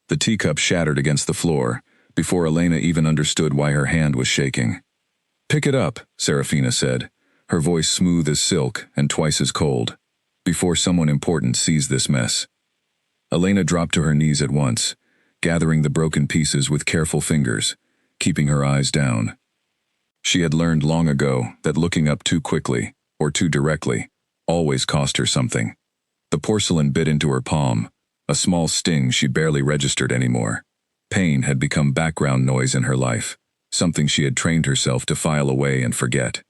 The teacup shattered against the floor, before Elena even understood why her hand was shaking. "Pick it up," Serafina said, her voice smooth as silk and twice as cold. "Before someone important sees this mess." Elena dropped to her knees at once, gathering the broken pieces with careful fingers, keeping her eyes down. She had learned long ago that looking up too quickly, or too directly, always cost her something. The porcelain bit into her palm, a small sting she barely registered anymore. Pain had become background noise in her life, something she had trained herself to file away and forget.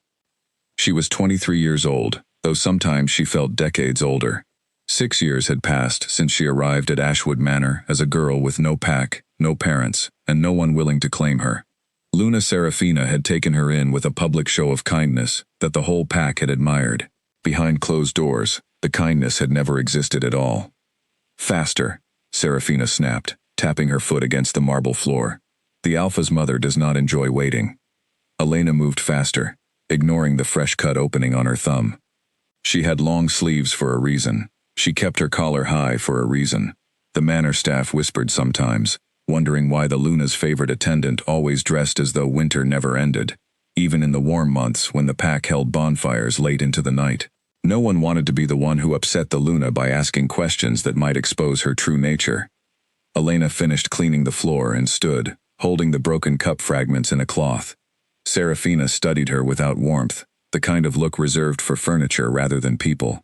She was 23 years old, though sometimes she felt decades older. 6 years had passed since she arrived at Ashwood Manor as a girl with no pack, no parents, and no one willing to claim her. Luna Serafina had taken her in with a public show of kindness that the whole pack had admired. Behind closed doors, the kindness had never existed at all. "Faster," Serafina snapped, tapping her foot against the marble floor. "The Alpha's mother does not enjoy waiting." Elena moved faster, ignoring the fresh cut opening on her thumb. She had long sleeves for a reason. She kept her collar high for a reason. The manor staff whispered sometimes, wondering why the Luna's favorite attendant always dressed as though winter never ended, even in the warm months when the pack held bonfires late into the night. No one wanted to be the one who upset the Luna by asking questions that might expose her true nature. Elena finished cleaning the floor and stood, holding the broken cup fragments in a cloth. Serafina studied her without warmth, the kind of look reserved for furniture rather than people.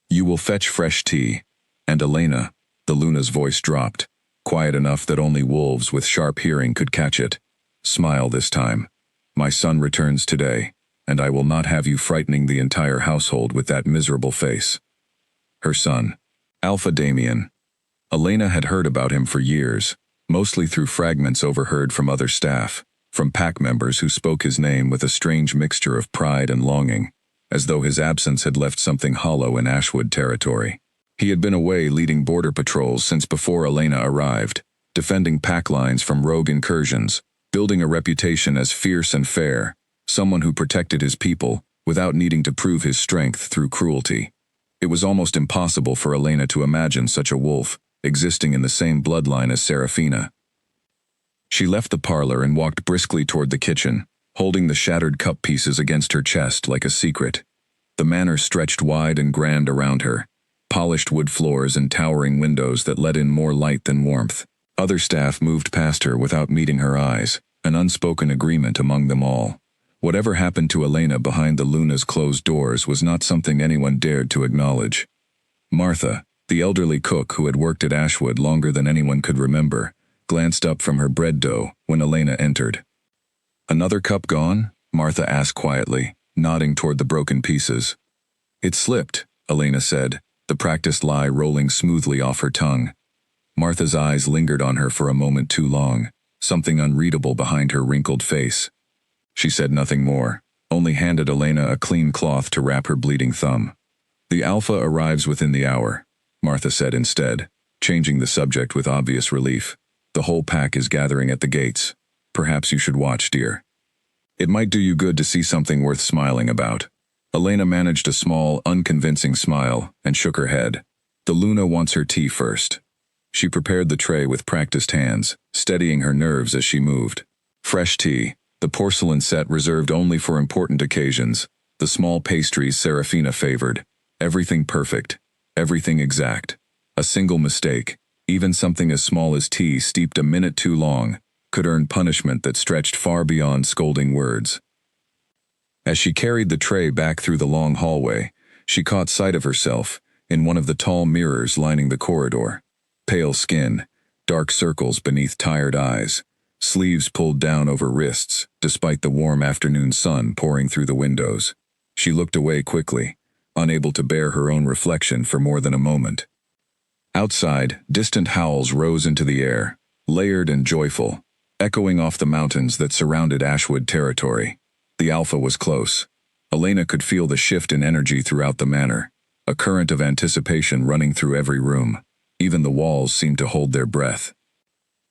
"You will fetch fresh tea." And Elena, the Luna's voice dropped, quiet enough that only wolves with sharp hearing could catch it. "Smile this time. My son returns today, and I will not have you frightening the entire household with that miserable face." Her son, Alpha Damien. Elena had heard about him for years, mostly through fragments overheard from other staff, from pack members who spoke his name with a strange mixture of pride and longing, as though his absence had left something hollow in Ashwood territory. He had been away leading border patrols since before Elena arrived, defending pack lines from rogue incursions, building a reputation as fierce and fair, someone who protected his people without needing to prove his strength through cruelty. It was almost impossible for Elena to imagine such a wolf existing in the same bloodline as Serafina. She left the parlor and walked briskly toward the kitchen, holding the shattered cup pieces against her chest like a secret. The manor stretched wide and grand around her, polished wood floors and towering windows that let in more light than warmth. Other staff moved past her without meeting her eyes, an unspoken agreement among them all. Whatever happened to Elena behind the Luna's closed doors was not something anyone dared to acknowledge. Martha, the elderly cook who had worked at Ashwood longer than anyone could remember, glanced up from her bread dough when Elena entered. "Another cup gone?" Martha asked quietly, nodding toward the broken pieces. "It slipped," Elena said, the practiced lie rolling smoothly off her tongue. Martha's eyes lingered on her for a moment too long, something unreadable behind her wrinkled face. She said nothing more, only handed Elena a clean cloth to wrap her bleeding thumb. "The Alpha arrives within the hour," Martha said instead, changing the subject with obvious relief. "The whole pack is gathering at the gates. Perhaps you should watch, dear. It might do you good to see something worth smiling about." Elena managed a small, unconvincing smile and shook her head. "The Luna wants her tea first." She prepared the tray with practiced hands, steadying her nerves as she moved. Fresh tea, the porcelain set reserved only for important occasions, the small pastries Serafina favored, everything perfect, everything exact. A single mistake, even something as small as tea steeped a minute too long, could earn punishment that stretched far beyond scolding words. As she carried the tray back through the long hallway, she caught sight of herself in one of the tall mirrors lining the corridor. Pale skin, dark circles beneath tired eyes, sleeves pulled down over wrists despite the warm afternoon sun pouring through the windows. She looked away quickly, unable to bear her own reflection for more than a moment. Outside, distant howls rose into the air, layered and joyful, echoing off the mountains that surrounded Ashwood territory. The Alpha was close. Elena could feel the shift in energy throughout the manor, a current of anticipation running through every room. Even the walls seemed to hold their breath.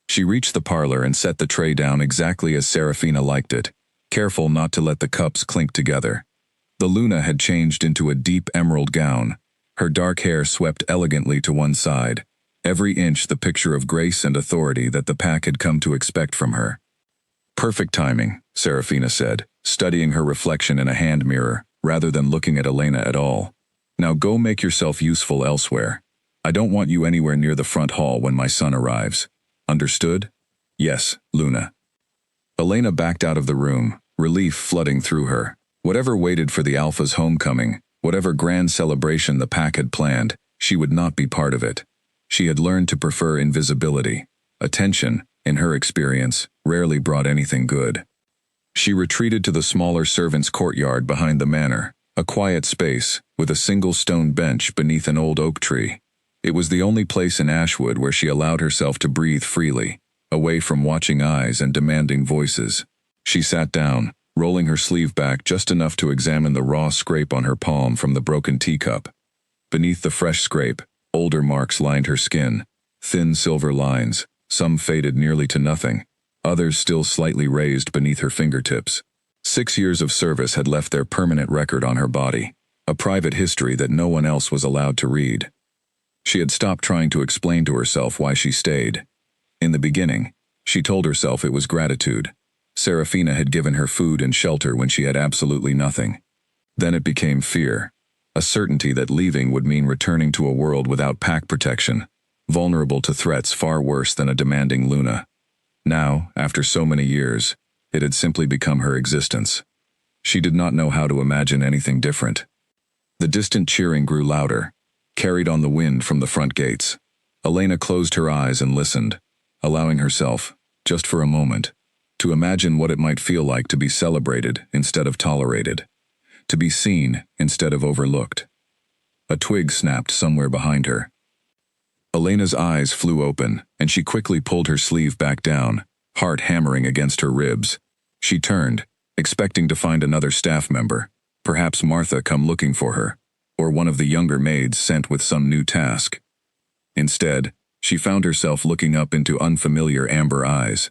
She reached the parlor and set the tray down exactly as Serafina liked it, careful not to let the cups clink together. The Luna had changed into a deep emerald gown, her dark hair swept elegantly to one side, every inch the picture of grace and authority that the pack had come to expect from her. Perfect timing, Serafina said, studying her reflection in a hand mirror, rather than looking at Elena at all. Now go make yourself useful elsewhere. I don't want you anywhere near the front hall when my son arrives. Understood? Yes, Luna. Elena backed out of the room, relief flooding through her. Whatever waited for the Alpha's homecoming, whatever grand celebration the pack had planned, she would not be part of it. She had learned to prefer invisibility. Attention, in her experience, rarely brought anything good. She retreated to the smaller servants' courtyard behind the manor, a quiet space, with a single stone bench beneath an old oak tree. It was the only place in Ashwood where she allowed herself to breathe freely, away from watching eyes and demanding voices. She sat down, rolling her sleeve back just enough to examine the raw scrape on her palm from the broken teacup. Beneath the fresh scrape, older marks lined her skin, thin silver lines, some faded nearly to nothing, others still slightly raised beneath her fingertips. 6 years of service had left their permanent record on her body, a private history that no one else was allowed to read. She had stopped trying to explain to herself why she stayed. In the beginning, she told herself it was gratitude. Serafina had given her food and shelter when she had absolutely nothing. Then it became fear, a certainty that leaving would mean returning to a world without pack protection, vulnerable to threats far worse than a demanding Luna. Now, after so many years, it had simply become her existence. She did not know how to imagine anything different. The distant cheering grew louder, carried on the wind from the front gates. Elena closed her eyes and listened, allowing herself, just for a moment, to imagine what it might feel like to be celebrated instead of tolerated, to be seen instead of overlooked. A twig snapped somewhere behind her. Elena's eyes flew open, and she quickly pulled her sleeve back down, heart hammering against her ribs. She turned, expecting to find another staff member, perhaps Martha come looking for her, or one of the younger maids sent with some new task. Instead, she found herself looking up into unfamiliar amber eyes.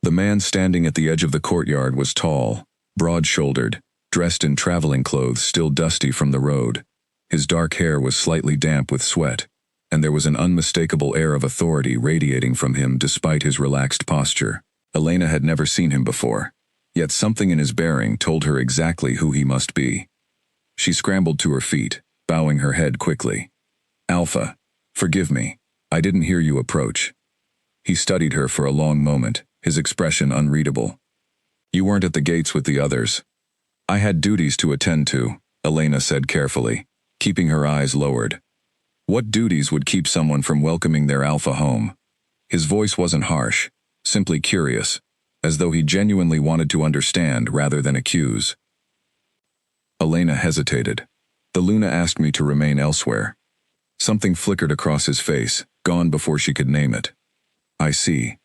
The man standing at the edge of the courtyard was tall, broad-shouldered, dressed in traveling clothes still dusty from the road. His dark hair was slightly damp with sweat, and there was an unmistakable air of authority radiating from him despite his relaxed posture. Elena had never seen him before, yet something in his bearing told her exactly who he must be. She scrambled to her feet, bowing her head quickly. "Alpha, forgive me, I didn't hear you approach." He studied her for a long moment, his expression unreadable. "You weren't at the gates with the others." "I had duties to attend to," Elena said carefully, keeping her eyes lowered. What duties would keep someone from welcoming their Alpha home? His voice wasn't harsh, simply curious, as though he genuinely wanted to understand rather than accuse. Elena hesitated. "The Luna asked me to remain elsewhere." Something flickered across his face, gone before she could name it. "I see."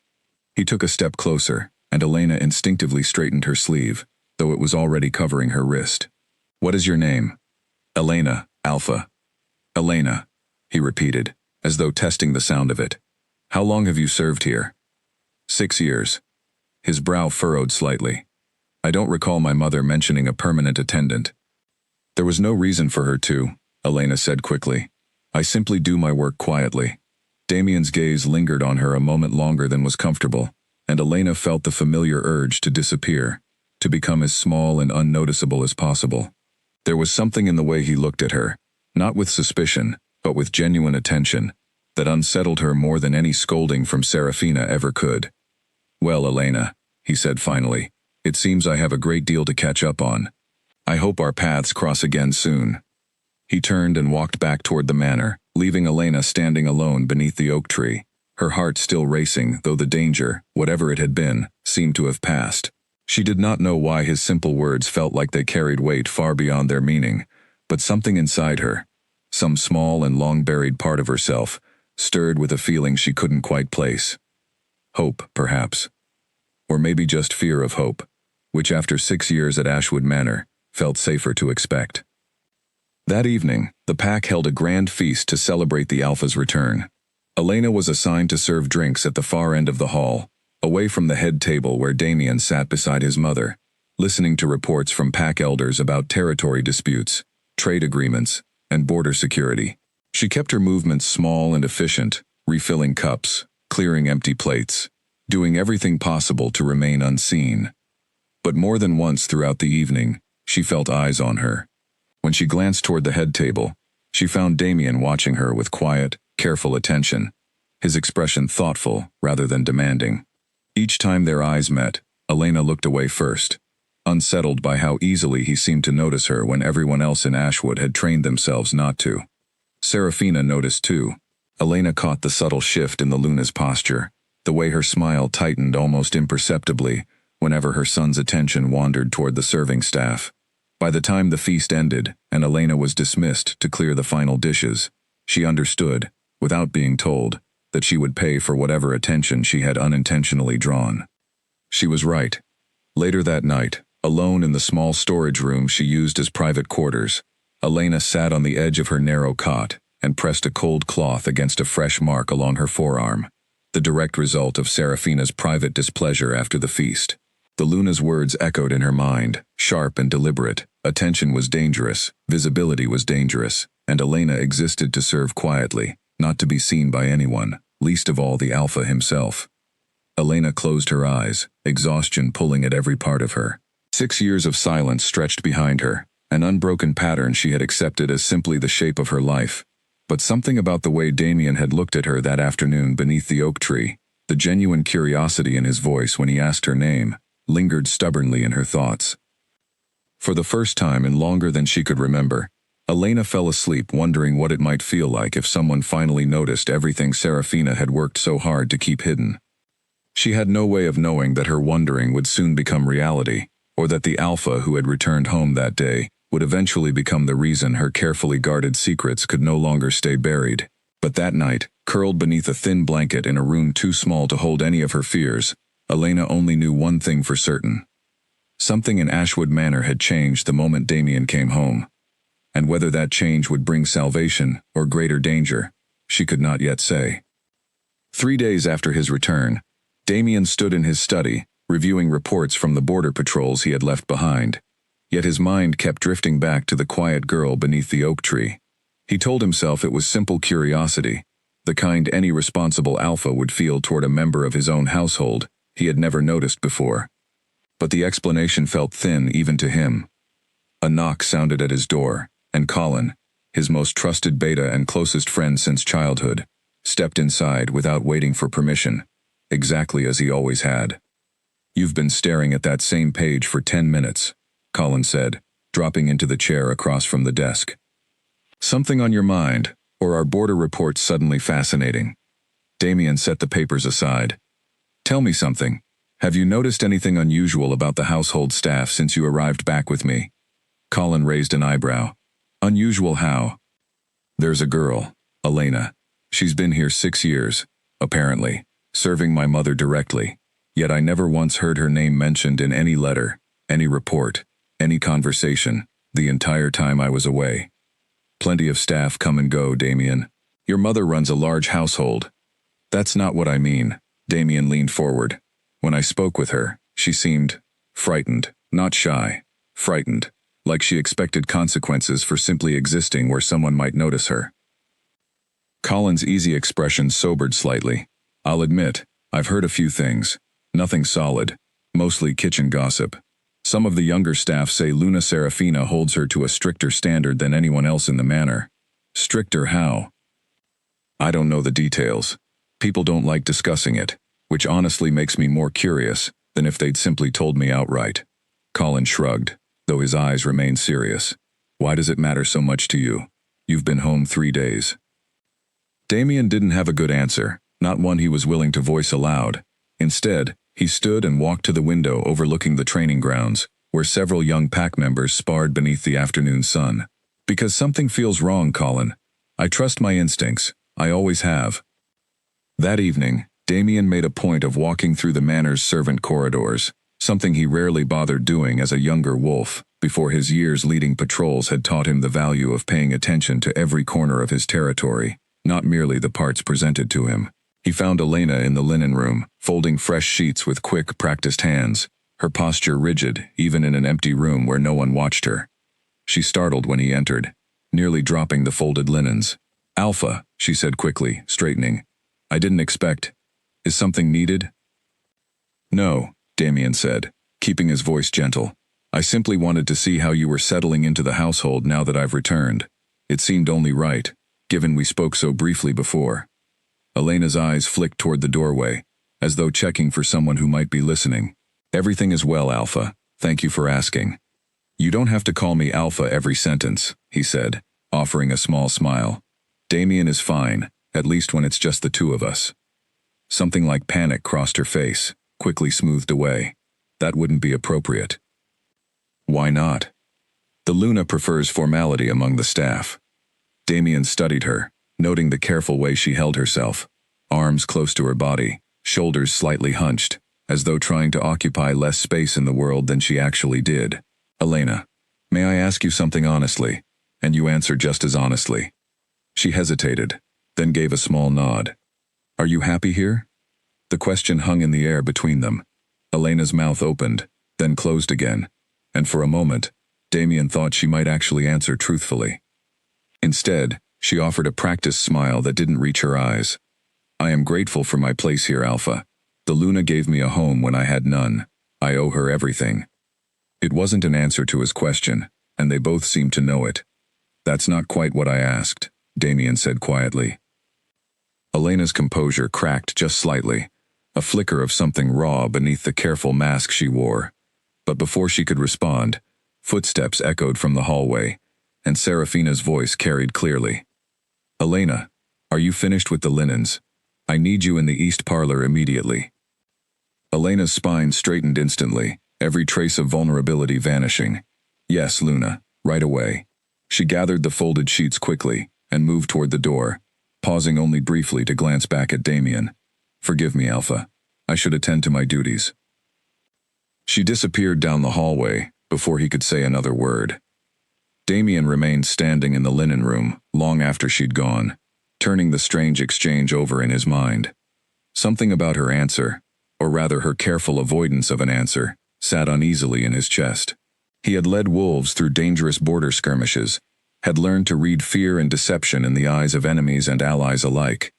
He took a step closer, and Elena instinctively straightened her sleeve, though it was already covering her wrist. "What is your name?" "Elena, Alpha." "Elena," he repeated, as though testing the sound of it. "How long have you served here?" 6 years. His brow furrowed slightly. "I don't recall my mother mentioning a permanent attendant." "There was no reason for her to," Elena said quickly. "I simply do my work quietly." Damien's gaze lingered on her a moment longer than was comfortable, and Elena felt the familiar urge to disappear, to become as small and unnoticeable as possible. There was something in the way he looked at her, not with suspicion, but with genuine attention, that unsettled her more than any scolding from Serafina ever could. "Well, Elena," he said finally, "it seems I have a great deal to catch up on. I hope our paths cross again soon." He turned and walked back toward the manor, leaving Elena standing alone beneath the oak tree, her heart still racing, though the danger, whatever it had been, seemed to have passed. She did not know why his simple words felt like they carried weight far beyond their meaning, but something inside her, some small and long-buried part of herself, stirred with a feeling she couldn't quite place. Hope, perhaps. Or maybe just fear of hope, which after 6 years at Ashwood Manor, felt safer to expect. That evening, the pack held a grand feast to celebrate the Alpha's return. Elena was assigned to serve drinks at the far end of the hall, away from the head table where Damien sat beside his mother, listening to reports from pack elders about territory disputes, trade agreements, and border security. She kept her movements small and efficient, refilling cups, clearing empty plates, doing everything possible to remain unseen. But more than once throughout the evening, she felt eyes on her. When she glanced toward the head table, she found Damien watching her with quiet, careful attention, his expression thoughtful rather than demanding. Each time their eyes met, Elena looked away first, unsettled by how easily he seemed to notice her when everyone else in Ashwood had trained themselves not to. Serafina noticed too. Elena caught the subtle shift in the Luna's posture, the way her smile tightened almost imperceptibly whenever her son's attention wandered toward the serving staff. By the time the feast ended and Elena was dismissed to clear the final dishes, she understood, without being told, that she would pay for whatever attention she had unintentionally drawn. She was right. Later that night, alone in the small storage room she used as private quarters, Elena sat on the edge of her narrow cot and pressed a cold cloth against a fresh mark along her forearm, the direct result of Serafina's private displeasure after the feast. The Luna's words echoed in her mind, sharp and deliberate. Attention was dangerous, visibility was dangerous, and Elena existed to serve quietly, not to be seen by anyone, least of all the Alpha himself. Elena closed her eyes, exhaustion pulling at every part of her. 6 years of silence stretched behind her, an unbroken pattern she had accepted as simply the shape of her life. But something about the way Damien had looked at her that afternoon beneath the oak tree, the genuine curiosity in his voice when he asked her name, lingered stubbornly in her thoughts. For the first time in longer than she could remember, Elena fell asleep wondering what it might feel like if someone finally noticed everything Serafina had worked so hard to keep hidden. She had no way of knowing that her wondering would soon become reality, or that the Alpha who had returned home that day would eventually become the reason her carefully guarded secrets could no longer stay buried. But that night, curled beneath a thin blanket in a room too small to hold any of her fears, Elena only knew one thing for certain. Something in Ashwood Manor had changed the moment Damien came home. And whether that change would bring salvation or greater danger, she could not yet say. 3 days after his return, Damien stood in his study, reviewing reports from the border patrols he had left behind. Yet his mind kept drifting back to the quiet girl beneath the oak tree. He told himself it was simple curiosity, the kind any responsible Alpha would feel toward a member of his own household he had never noticed before. But the explanation felt thin even to him. A knock sounded at his door, and Colin, his most trusted beta and closest friend since childhood, stepped inside without waiting for permission, exactly as he always had. "You've been staring at that same page for 10 minutes, Colin said, dropping into the chair across from the desk. "Something on your mind, or are border reports suddenly fascinating?" Damien set the papers aside. "Tell me something. Have you noticed anything unusual about the household staff since you arrived back with me?" Colin raised an eyebrow. "Unusual how?" "There's a girl, Elena. She's been here 6 years, apparently, serving my mother directly. Yet I never once heard her name mentioned in any letter, any report, any conversation, the entire time I was away. Plenty of staff come and go, Damien. Your mother runs a large household." "That's not what I mean." Damien leaned forward. "When I spoke with her, she seemed frightened, not shy, frightened, like she expected consequences for simply existing where someone might notice her." Colin's easy expression sobered slightly. "I'll admit, I've heard a few things. Nothing solid, mostly kitchen gossip. Some of the younger staff say Luna Serafina holds her to a stricter standard than anyone else in the manor." "Stricter how?" "I don't know the details. People don't like discussing it, which honestly makes me more curious than if they'd simply told me outright." Colin shrugged, though his eyes remained serious. "Why does it matter so much to you? You've been home 3 days." Damien didn't have a good answer, not one he was willing to voice aloud. Instead, he stood and walked to the window overlooking the training grounds, where several young pack members sparred beneath the afternoon sun. "Because something feels wrong, Colin. I trust my instincts. I always have." That evening, Damien made a point of walking through the manor's servant corridors, something he rarely bothered doing as a younger wolf, before his years leading patrols had taught him the value of paying attention to every corner of his territory, not merely the parts presented to him. He found Elena in the linen room, folding fresh sheets with quick, practiced hands, her posture rigid even in an empty room where no one watched her. She startled when he entered, nearly dropping the folded linens. Alpha, she said quickly, straightening. I didn't expect. Is something needed? No, Damien said, keeping his voice gentle. I simply wanted to see how you were settling into the household now that I've returned. It seemed only right, given we spoke so briefly before. Elena's eyes flicked toward the doorway, as though checking for someone who might be listening. Everything is well, Alpha. Thank you for asking. You don't have to call me Alpha every sentence, he said, offering a small smile. Damien is fine, at least when it's just the two of us. Something like panic crossed her face, quickly smoothed away. That wouldn't be appropriate. Why not? The Luna prefers formality among the staff. Damien studied her, noting the careful way she held herself, arms close to her body, shoulders slightly hunched, as though trying to occupy less space in the world than she actually did. Elena, may I ask you something honestly? And you answer just as honestly. She hesitated, then gave a small nod. Are you happy here? The question hung in the air between them. Elena's mouth opened, then closed again, and for a moment, Damien thought she might actually answer truthfully. Instead, she offered a practiced smile that didn't reach her eyes. I am grateful for my place here, Alpha. The Luna gave me a home when I had none. I owe her everything. It wasn't an answer to his question, and they both seemed to know it. That's not quite what I asked, Damien said quietly. Elena's composure cracked just slightly, a flicker of something raw beneath the careful mask she wore. But before she could respond, footsteps echoed from the hallway, and Serafina's voice carried clearly. Elena, are you finished with the linens? I need you in the east parlor immediately. Elena's spine straightened instantly, every trace of vulnerability vanishing. Yes, Luna, right away. She gathered the folded sheets quickly and moved toward the door, pausing only briefly to glance back at Damien. Forgive me, Alpha. I should attend to my duties. She disappeared down the hallway before he could say another word. Damien remained standing in the linen room long after she'd gone, turning the strange exchange over in his mind. Something about her answer, or rather her careful avoidance of an answer, sat uneasily in his chest. He had led wolves through dangerous border skirmishes, had learned to read fear and deception in the eyes of enemies and allies alike.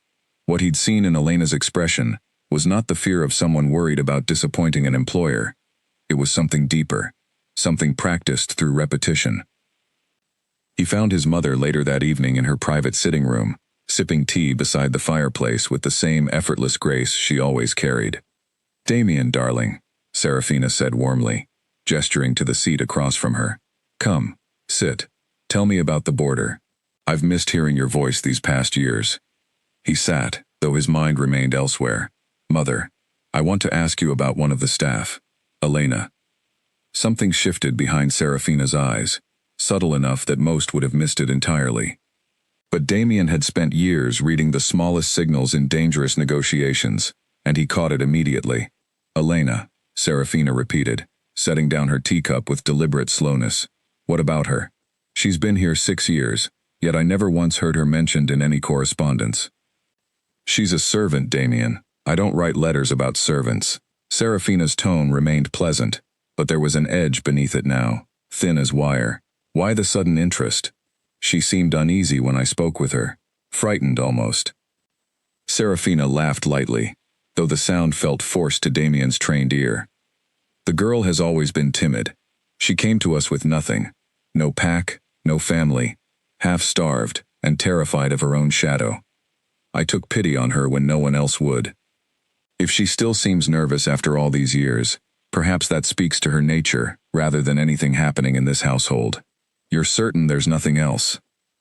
What he'd seen in Elena's expression was not the fear of someone worried about disappointing an employer. It was something deeper, something practiced through repetition. He found his mother later that evening in her private sitting room, sipping tea beside the fireplace with the same effortless grace she always carried. Damien, darling, Serafina said warmly, gesturing to the seat across from her. Come, sit. Tell me about the border. I've missed hearing your voice these past years. He sat, though his mind remained elsewhere. Mother, I want to ask you about one of the staff, Elena. Something shifted behind Serafina's eyes, subtle enough that most would have missed it entirely. But Damien had spent years reading the smallest signals in dangerous negotiations, and he caught it immediately. Elena, Serafina repeated, setting down her teacup with deliberate slowness. What about her? She's been here 6 years, yet I never once heard her mentioned in any correspondence. She's a servant, Damien. I don't write letters about servants. Serafina's tone remained pleasant, but there was an edge beneath it now, thin as wire. Why the sudden interest? She seemed uneasy when I spoke with her, frightened almost. Serafina laughed lightly, though the sound felt forced to Damien's trained ear. The girl has always been timid. She came to us with nothing. No pack, no family, half-starved and terrified of her own shadow. I took pity on her when no one else would. If she still seems nervous after all these years, perhaps that speaks to her nature rather than anything happening in this household. You're certain there's nothing else?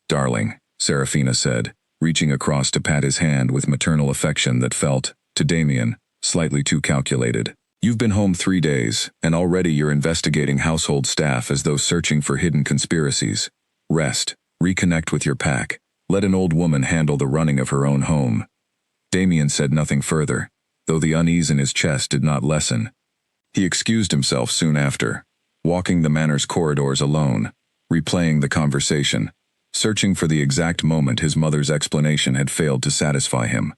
Darling, Serafina said, reaching across to pat his hand with maternal affection that felt, to Damien, slightly too calculated. You've been home 3 days, and already you're investigating household staff as though searching for hidden conspiracies. Rest, reconnect with your pack. Let an old woman handle the running of her own home. Damien said nothing further, though the unease in his chest did not lessen. He excused himself soon after, walking the manor's corridors alone, replaying the conversation, searching for the exact moment his mother's explanation had failed to satisfy him.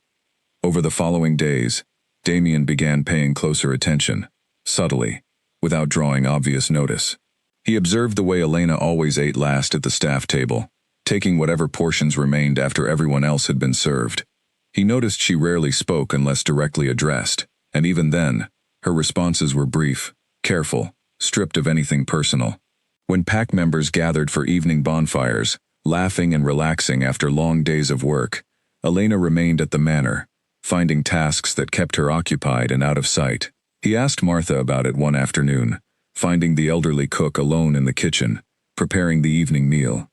Over the following days, Damien began paying closer attention, subtly, without drawing obvious notice. He observed the way Elena always ate last at the staff table, taking whatever portions remained after everyone else had been served. He noticed she rarely spoke unless directly addressed, and even then, her responses were brief, careful, stripped of anything personal. When pack members gathered for evening bonfires, laughing and relaxing after long days of work, Elena remained at the manor, finding tasks that kept her occupied and out of sight. He asked Martha about it one afternoon, finding the elderly cook alone in the kitchen, preparing the evening meal.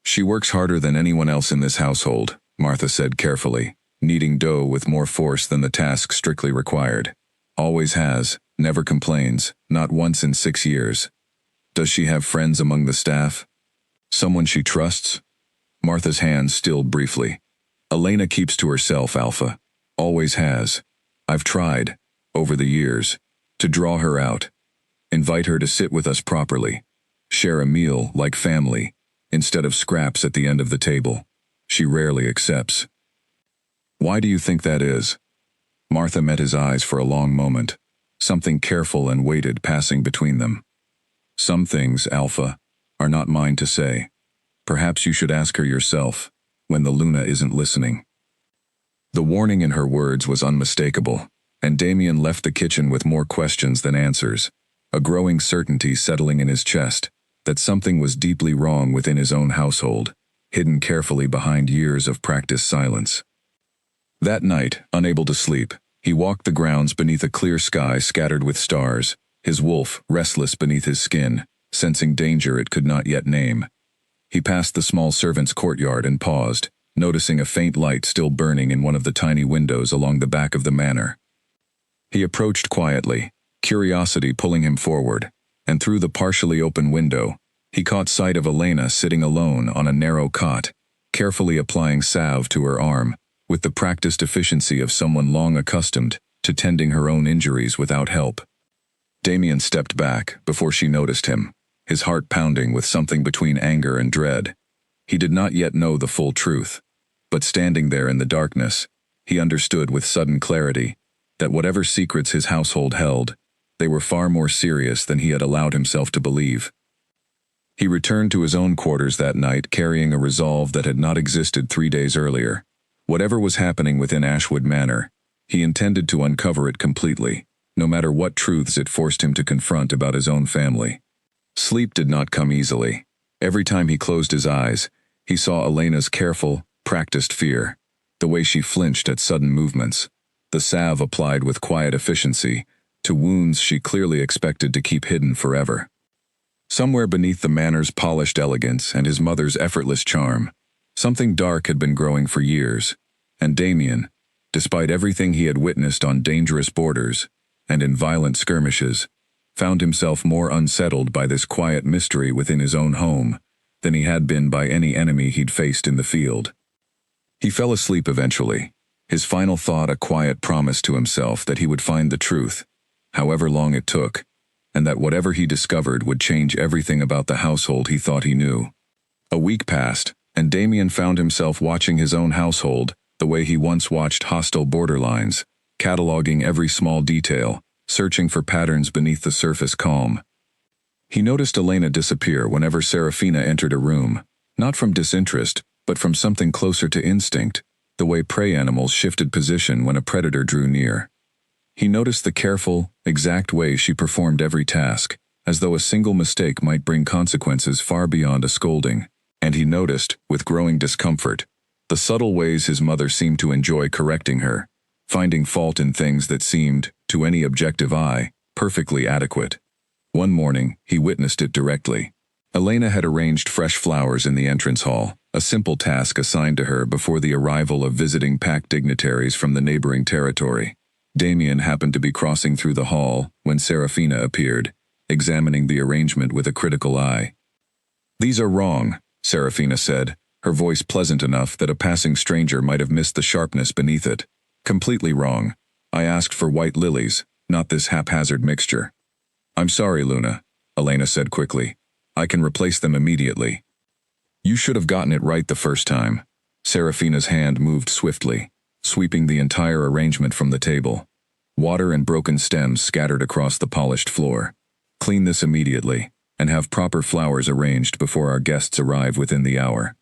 "She works harder than anyone else in this household," Martha said carefully, kneading dough with more force than the task strictly required. "Always has, never complains, not once in 6 years. Does she have friends among the staff? Someone she trusts?" Martha's hand stilled briefly. "Elena keeps to herself, Alpha. Always has. I've tried, over the years, to draw her out. Invite her to sit with us properly. Share a meal like family, instead of scraps at the end of the table. She rarely accepts." "Why do you think that is?" Martha met his eyes for a long moment, something careful and weighted passing between them. "Some things, Alpha, are not mine to say. Perhaps you should ask her yourself, when the Luna isn't listening." The warning in her words was unmistakable, and Damien left the kitchen with more questions than answers, a growing certainty settling in his chest that something was deeply wrong within his own household, hidden carefully behind years of practiced silence. That night, unable to sleep, he walked the grounds beneath a clear sky scattered with stars, his wolf restless beneath his skin, sensing danger it could not yet name. He passed the small servants' courtyard and paused, noticing a faint light still burning in one of the tiny windows along the back of the manor. He approached quietly, curiosity pulling him forward, and through the partially open window, he caught sight of Elena sitting alone on a narrow cot, carefully applying salve to her arm, with the practiced efficiency of someone long accustomed to tending her own injuries without help. Damien stepped back before she noticed him, his heart pounding with something between anger and dread. He did not yet know the full truth, but standing there in the darkness, he understood with sudden clarity that whatever secrets his household held, they were far more serious than he had allowed himself to believe. He returned to his own quarters that night carrying a resolve that had not existed 3 days earlier. Whatever was happening within Ashwood Manor, he intended to uncover it completely, no matter what truths it forced him to confront about his own family. Sleep did not come easily. Every time he closed his eyes, he saw Elena's careful, practiced fear, the way she flinched at sudden movements, the salve applied with quiet efficiency to wounds she clearly expected to keep hidden forever. Somewhere beneath the manor's polished elegance and his mother's effortless charm, something dark had been growing for years, and Damien, despite everything he had witnessed on dangerous borders and in violent skirmishes, found himself more unsettled by this quiet mystery within his own home than he had been by any enemy he'd faced in the field. He fell asleep eventually, his final thought a quiet promise to himself that he would find the truth, however long it took, and that whatever he discovered would change everything about the household he thought he knew. A week passed, and Damien found himself watching his own household the way he once watched hostile borderlines, cataloging every small detail, searching for patterns beneath the surface calm. He noticed Elena disappear whenever Serafina entered a room, not from disinterest, but from something closer to instinct, the way prey animals shifted position when a predator drew near. He noticed the careful, exact way she performed every task, as though a single mistake might bring consequences far beyond a scolding. And he noticed, with growing discomfort, the subtle ways his mother seemed to enjoy correcting her, finding fault in things that seemed, to any objective eye, perfectly adequate. One morning, he witnessed it directly. Elena had arranged fresh flowers in the entrance hall, a simple task assigned to her before the arrival of visiting pack dignitaries from the neighboring territory. Damien happened to be crossing through the hall when Serafina appeared, examining the arrangement with a critical eye. "These are wrong," Serafina said, her voice pleasant enough that a passing stranger might have missed the sharpness beneath it. "Completely wrong. I asked for white lilies, not this haphazard mixture." "I'm sorry, Luna," Elena said quickly. "I can replace them immediately." "You should have gotten it right the first time." Serafina's hand moved swiftly, sweeping the entire arrangement from the table. Water and broken stems scattered across the polished floor. "Clean this immediately, and have proper flowers arranged before our guests arrive within the hour."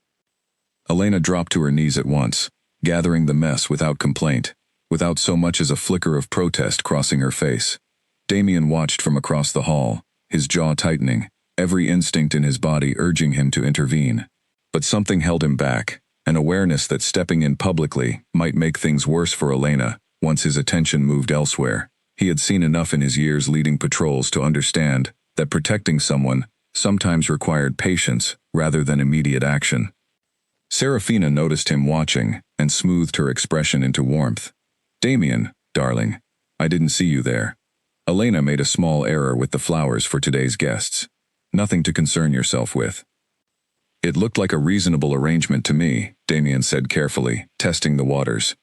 Elena dropped to her knees at once, gathering the mess without complaint, without so much as a flicker of protest crossing her face. Damien watched from across the hall, his jaw tightening, every instinct in his body urging him to intervene. But something held him back, an awareness that stepping in publicly might make things worse for Elena once his attention moved elsewhere. He had seen enough in his years leading patrols to understand that protecting someone sometimes required patience rather than immediate action. Serafina noticed him watching and smoothed her expression into warmth. "Damien, darling, I didn't see you there. Elena made a small error with the flowers for today's guests. Nothing to concern yourself with." "It looked like a reasonable arrangement to me," Damien said carefully, testing the waters.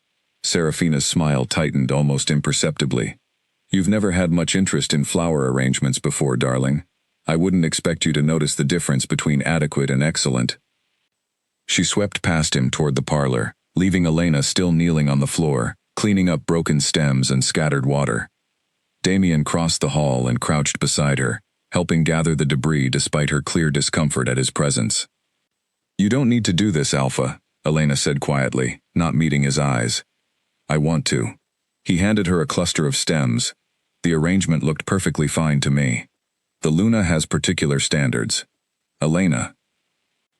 Serafina's smile tightened almost imperceptibly. "You've never had much interest in flower arrangements before, darling. I wouldn't expect you to notice the difference between adequate and excellent." She swept past him toward the parlor, leaving Elena still kneeling on the floor, cleaning up broken stems and scattered water. Damien crossed the hall and crouched beside her, helping gather the debris despite her clear discomfort at his presence. "You don't need to do this, Alpha," Elena said quietly, not meeting his eyes. "I want to." He handed her a cluster of stems. "The arrangement looked perfectly fine to me. The Luna has particular standards." "Elena."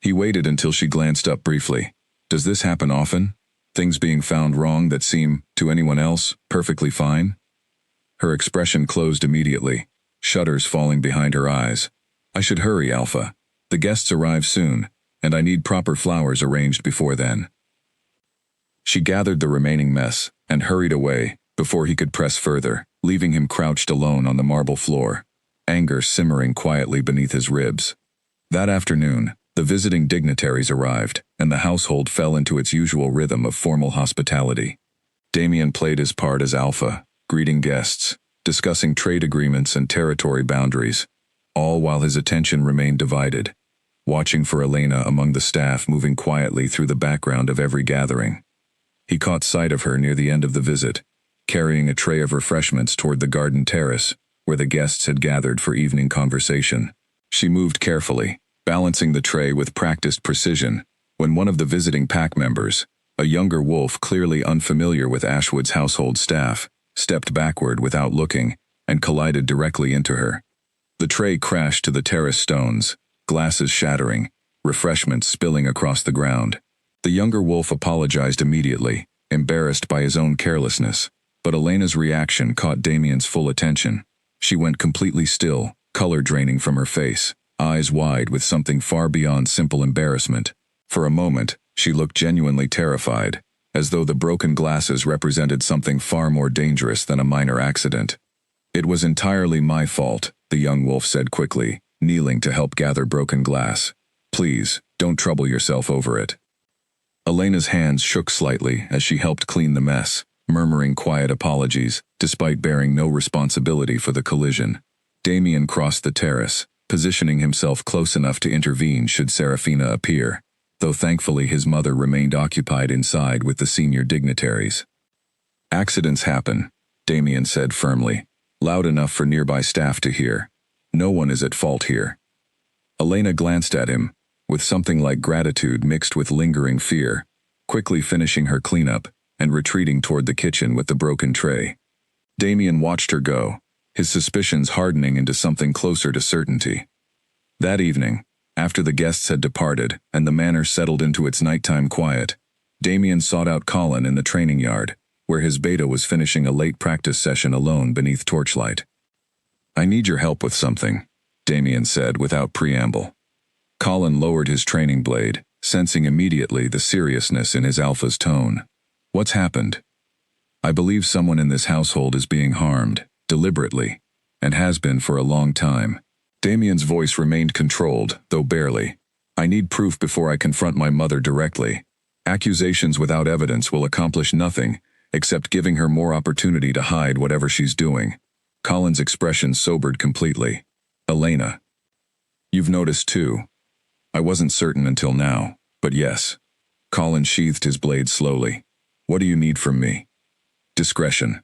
He waited until she glanced up briefly. "Does this happen often? Things being found wrong that seem, to anyone else, perfectly fine?" Her expression closed immediately, shutters falling behind her eyes. "I should hurry, Alpha. The guests arrive soon, and I need proper flowers arranged before then." She gathered the remaining mess and hurried away before he could press further, leaving him crouched alone on the marble floor, anger simmering quietly beneath his ribs. That afternoon, the visiting dignitaries arrived, and the household fell into its usual rhythm of formal hospitality. Damien played his part as Alpha, greeting guests, discussing trade agreements and territory boundaries, all while his attention remained divided, watching for Elena among the staff moving quietly through the background of every gathering. He caught sight of her near the end of the visit, carrying a tray of refreshments toward the garden terrace, where the guests had gathered for evening conversation. She moved carefully, balancing the tray with practiced precision, when one of the visiting pack members, a younger wolf clearly unfamiliar with Ashwood's household staff, stepped backward without looking and collided directly into her. The tray crashed to the terrace stones, glasses shattering, refreshments spilling across the ground. The younger wolf apologized immediately, embarrassed by his own carelessness, but Elena's reaction caught Damien's full attention. She went completely still, color draining from her face, eyes wide with something far beyond simple embarrassment. For a moment, she looked genuinely terrified, as though the broken glasses represented something far more dangerous than a minor accident. "It was entirely my fault," the young wolf said quickly, kneeling to help gather broken glass. "Please, don't trouble yourself over it." Elena's hands shook slightly as she helped clean the mess, murmuring quiet apologies, despite bearing no responsibility for the collision. Damien crossed the terrace, positioning himself close enough to intervene should Serafina appear, though thankfully his mother remained occupied inside with the senior dignitaries. "Accidents happen," Damien said firmly, loud enough for nearby staff to hear. "No one is at fault here." Elena glanced at him, with something like gratitude mixed with lingering fear, quickly finishing her cleanup and retreating toward the kitchen with the broken tray. Damien watched her go, his suspicions hardening into something closer to certainty. That evening, after the guests had departed and the manor settled into its nighttime quiet, Damien sought out Colin in the training yard, where his beta was finishing a late practice session alone beneath torchlight. "I need your help with something," Damien said without preamble. Colin lowered his training blade, sensing immediately the seriousness in his alpha's tone. "What's happened?" "I believe someone in this household is being harmed, deliberately, and has been for a long time." Damien's voice remained controlled, though barely. "I need proof before I confront my mother directly. Accusations without evidence will accomplish nothing, except giving her more opportunity to hide whatever she's doing." Colin's expression sobered completely. "Elena. You've noticed too. I wasn't certain until now, but yes." Colin sheathed his blade slowly. "What do you need from me?" "Discretion.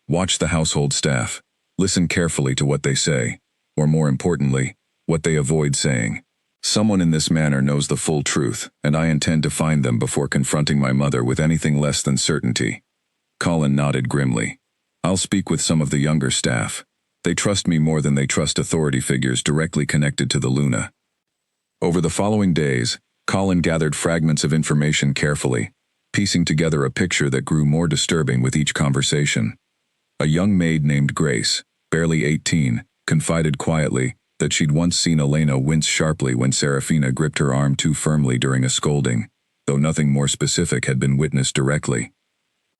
Watch the household staff. Listen carefully to what they say, or more importantly, what they avoid saying. Someone in this manner knows the full truth, and I intend to find them before confronting my mother with anything less than certainty. Colin nodded grimly. I'll speak with some of the younger staff. They trust me more than they trust authority figures directly connected to the Luna. Over the following days, Colin gathered fragments of information carefully, piecing together a picture that grew more disturbing with each conversation. A young maid named Grace, barely 18, confided quietly that she'd once seen Elena wince sharply when Serafina gripped her arm too firmly during a scolding, though nothing more specific had been witnessed directly.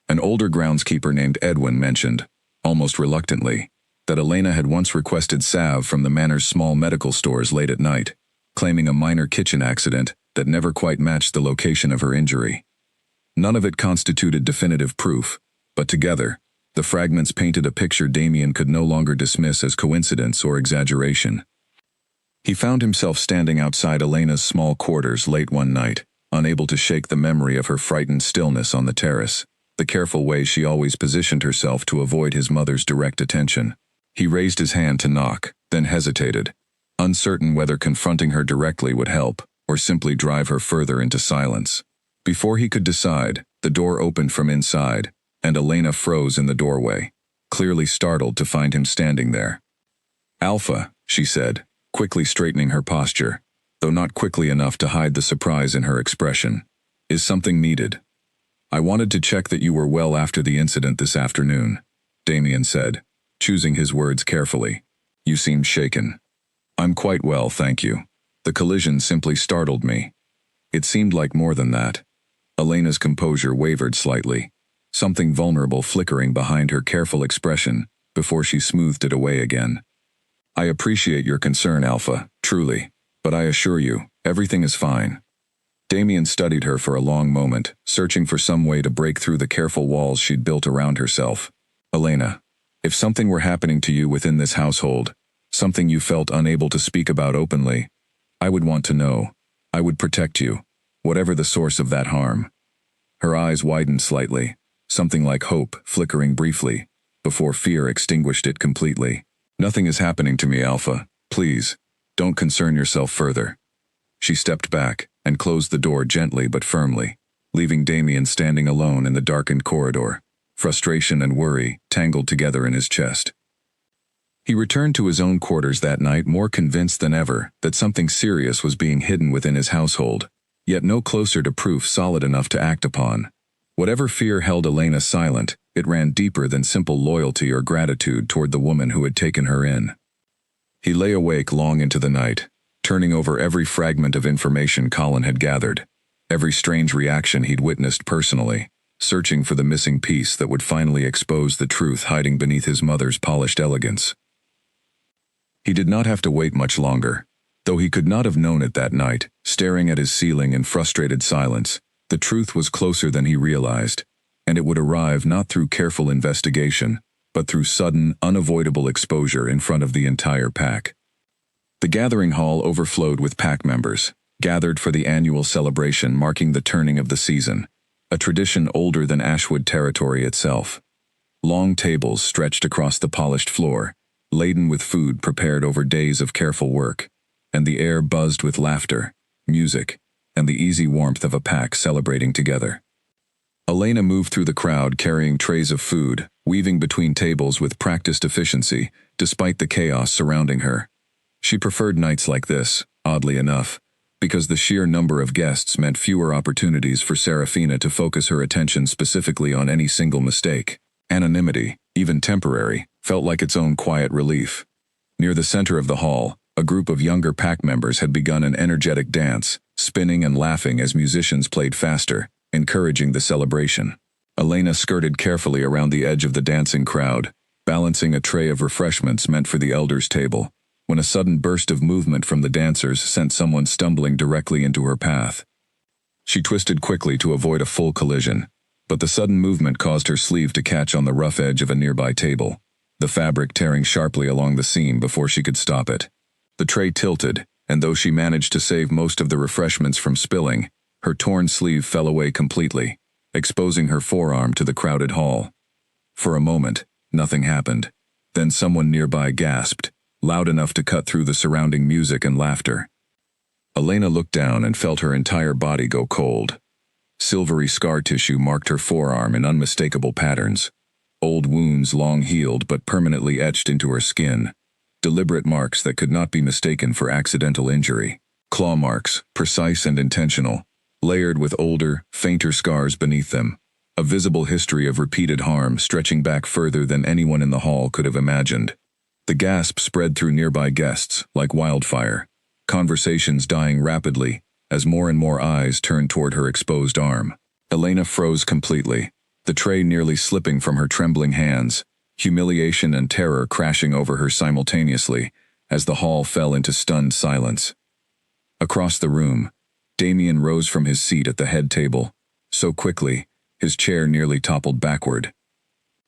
An older groundskeeper named Edwin mentioned, almost reluctantly, that Elena had once requested salve from the manor's small medical stores late at night, claiming a minor kitchen accident that never quite matched the location of her injury. None of it constituted definitive proof, but together, the fragments painted a picture Damien could no longer dismiss as coincidence or exaggeration. He found himself standing outside Elena's small quarters late one night, unable to shake the memory of her frightened stillness on the terrace, the careful way she always positioned herself to avoid his mother's direct attention. He raised his hand to knock, then hesitated, uncertain whether confronting her directly would help, or simply drive her further into silence. Before he could decide, the door opened from inside, and Elena froze in the doorway, clearly startled to find him standing there. "Alpha," she said, quickly straightening her posture, though not quickly enough to hide the surprise in her expression. "Is something needed?" "I wanted to check that you were well after the incident this afternoon," Damien said, choosing his words carefully. "You seemed shaken." "I'm quite well, thank you. The collision simply startled me." It seemed like more than that. Elena's composure wavered slightly, something vulnerable flickering behind her careful expression before she smoothed it away again. "I appreciate your concern, Alpha, truly, but I assure you, everything is fine." Damien studied her for a long moment, searching for some way to break through the careful walls she'd built around herself. "Elena, if something were happening to you within this household, something you felt unable to speak about openly, I would want to know. I would protect you, whatever the source of that harm." Her eyes widened slightly, something like hope flickering briefly, before fear extinguished it completely. "Nothing is happening to me, Alpha. Please, don't concern yourself further." She stepped back and closed the door gently but firmly, leaving Damien standing alone in the darkened corridor, frustration and worry tangled together in his chest. He returned to his own quarters that night more convinced than ever that something serious was being hidden within his household, yet no closer to proof solid enough to act upon. Whatever fear held Elena silent, it ran deeper than simple loyalty or gratitude toward the woman who had taken her in. He lay awake long into the night, turning over every fragment of information Colin had gathered, every strange reaction he'd witnessed personally, searching for the missing piece that would finally expose the truth hiding beneath his mother's polished elegance. He did not have to wait much longer. Though he could not have known it that night, staring at his ceiling in frustrated silence, the truth was closer than he realized, and it would arrive not through careful investigation, but through sudden, unavoidable exposure in front of the entire pack. The gathering hall overflowed with pack members, gathered for the annual celebration marking the turning of the season, a tradition older than Ashwood territory itself. Long tables stretched across the polished floor, laden with food prepared over days of careful work, and the air buzzed with laughter, music, and the easy warmth of a pack celebrating together. Elena moved through the crowd carrying trays of food, weaving between tables with practiced efficiency, despite the chaos surrounding her. She preferred nights like this, oddly enough, because the sheer number of guests meant fewer opportunities for Serafina to focus her attention specifically on any single mistake. Anonymity, even temporary, felt like its own quiet relief. Near the center of the hall, a group of younger pack members had begun an energetic dance, spinning and laughing as musicians played faster, encouraging the celebration. Elena skirted carefully around the edge of the dancing crowd, balancing a tray of refreshments meant for the elders' table, when a sudden burst of movement from the dancers sent someone stumbling directly into her path. She twisted quickly to avoid a full collision, but the sudden movement caused her sleeve to catch on the rough edge of a nearby table, the fabric tearing sharply along the seam before she could stop it. The tray tilted, and though she managed to save most of the refreshments from spilling, her torn sleeve fell away completely, exposing her forearm to the crowded hall. For a moment, nothing happened. Then someone nearby gasped, loud enough to cut through the surrounding music and laughter. Elena looked down and felt her entire body go cold. Silvery scar tissue marked her forearm in unmistakable patterns. Old wounds long healed but permanently etched into her skin. Deliberate marks that could not be mistaken for accidental injury. Claw marks, precise and intentional, layered with older, fainter scars beneath them. A visible history of repeated harm stretching back further than anyone in the hall could have imagined. The gasp spread through nearby guests like wildfire, conversations dying rapidly as more and more eyes turned toward her exposed arm. Elena froze completely, the tray nearly slipping from her trembling hands, humiliation and terror crashing over her simultaneously as the hall fell into stunned silence. Across the room, Damien rose from his seat at the head table, so quickly, his chair nearly toppled backward.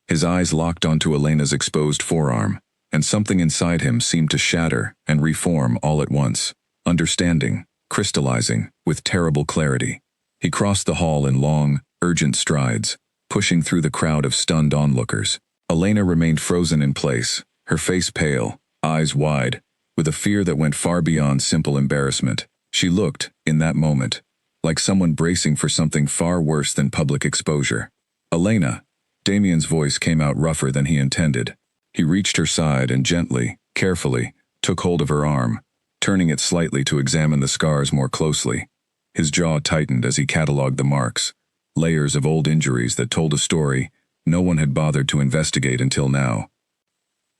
His eyes locked onto Elena's exposed forearm, and something inside him seemed to shatter and reform all at once, understanding, crystallizing, with terrible clarity. He crossed the hall in long, urgent strides, pushing through the crowd of stunned onlookers. Elena remained frozen in place, her face pale, eyes wide, with a fear that went far beyond simple embarrassment. She looked, in that moment, like someone bracing for something far worse than public exposure. Elena, Damien's voice came out rougher than he intended. He reached her side and gently, carefully, took hold of her arm, turning it slightly to examine the scars more closely. His jaw tightened as he catalogued the marks, layers of old injuries that told a story no one had bothered to investigate until now.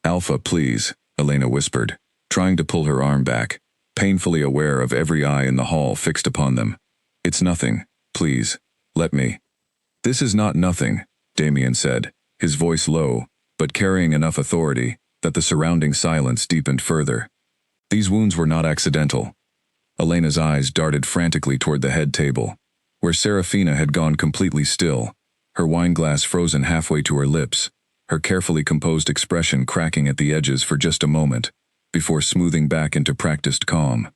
"Alpha, please," Elena whispered, trying to pull her arm back, painfully aware of every eye in the hall fixed upon them. "It's nothing. Please, let me." "This is not nothing," Damien said, his voice low, but carrying enough authority that the surrounding silence deepened further. "These wounds were not accidental." Elena's eyes darted frantically toward the head table, where Serafina had gone completely still, her wineglass frozen halfway to her lips, her carefully composed expression cracking at the edges for just a moment, before smoothing back into practiced calm.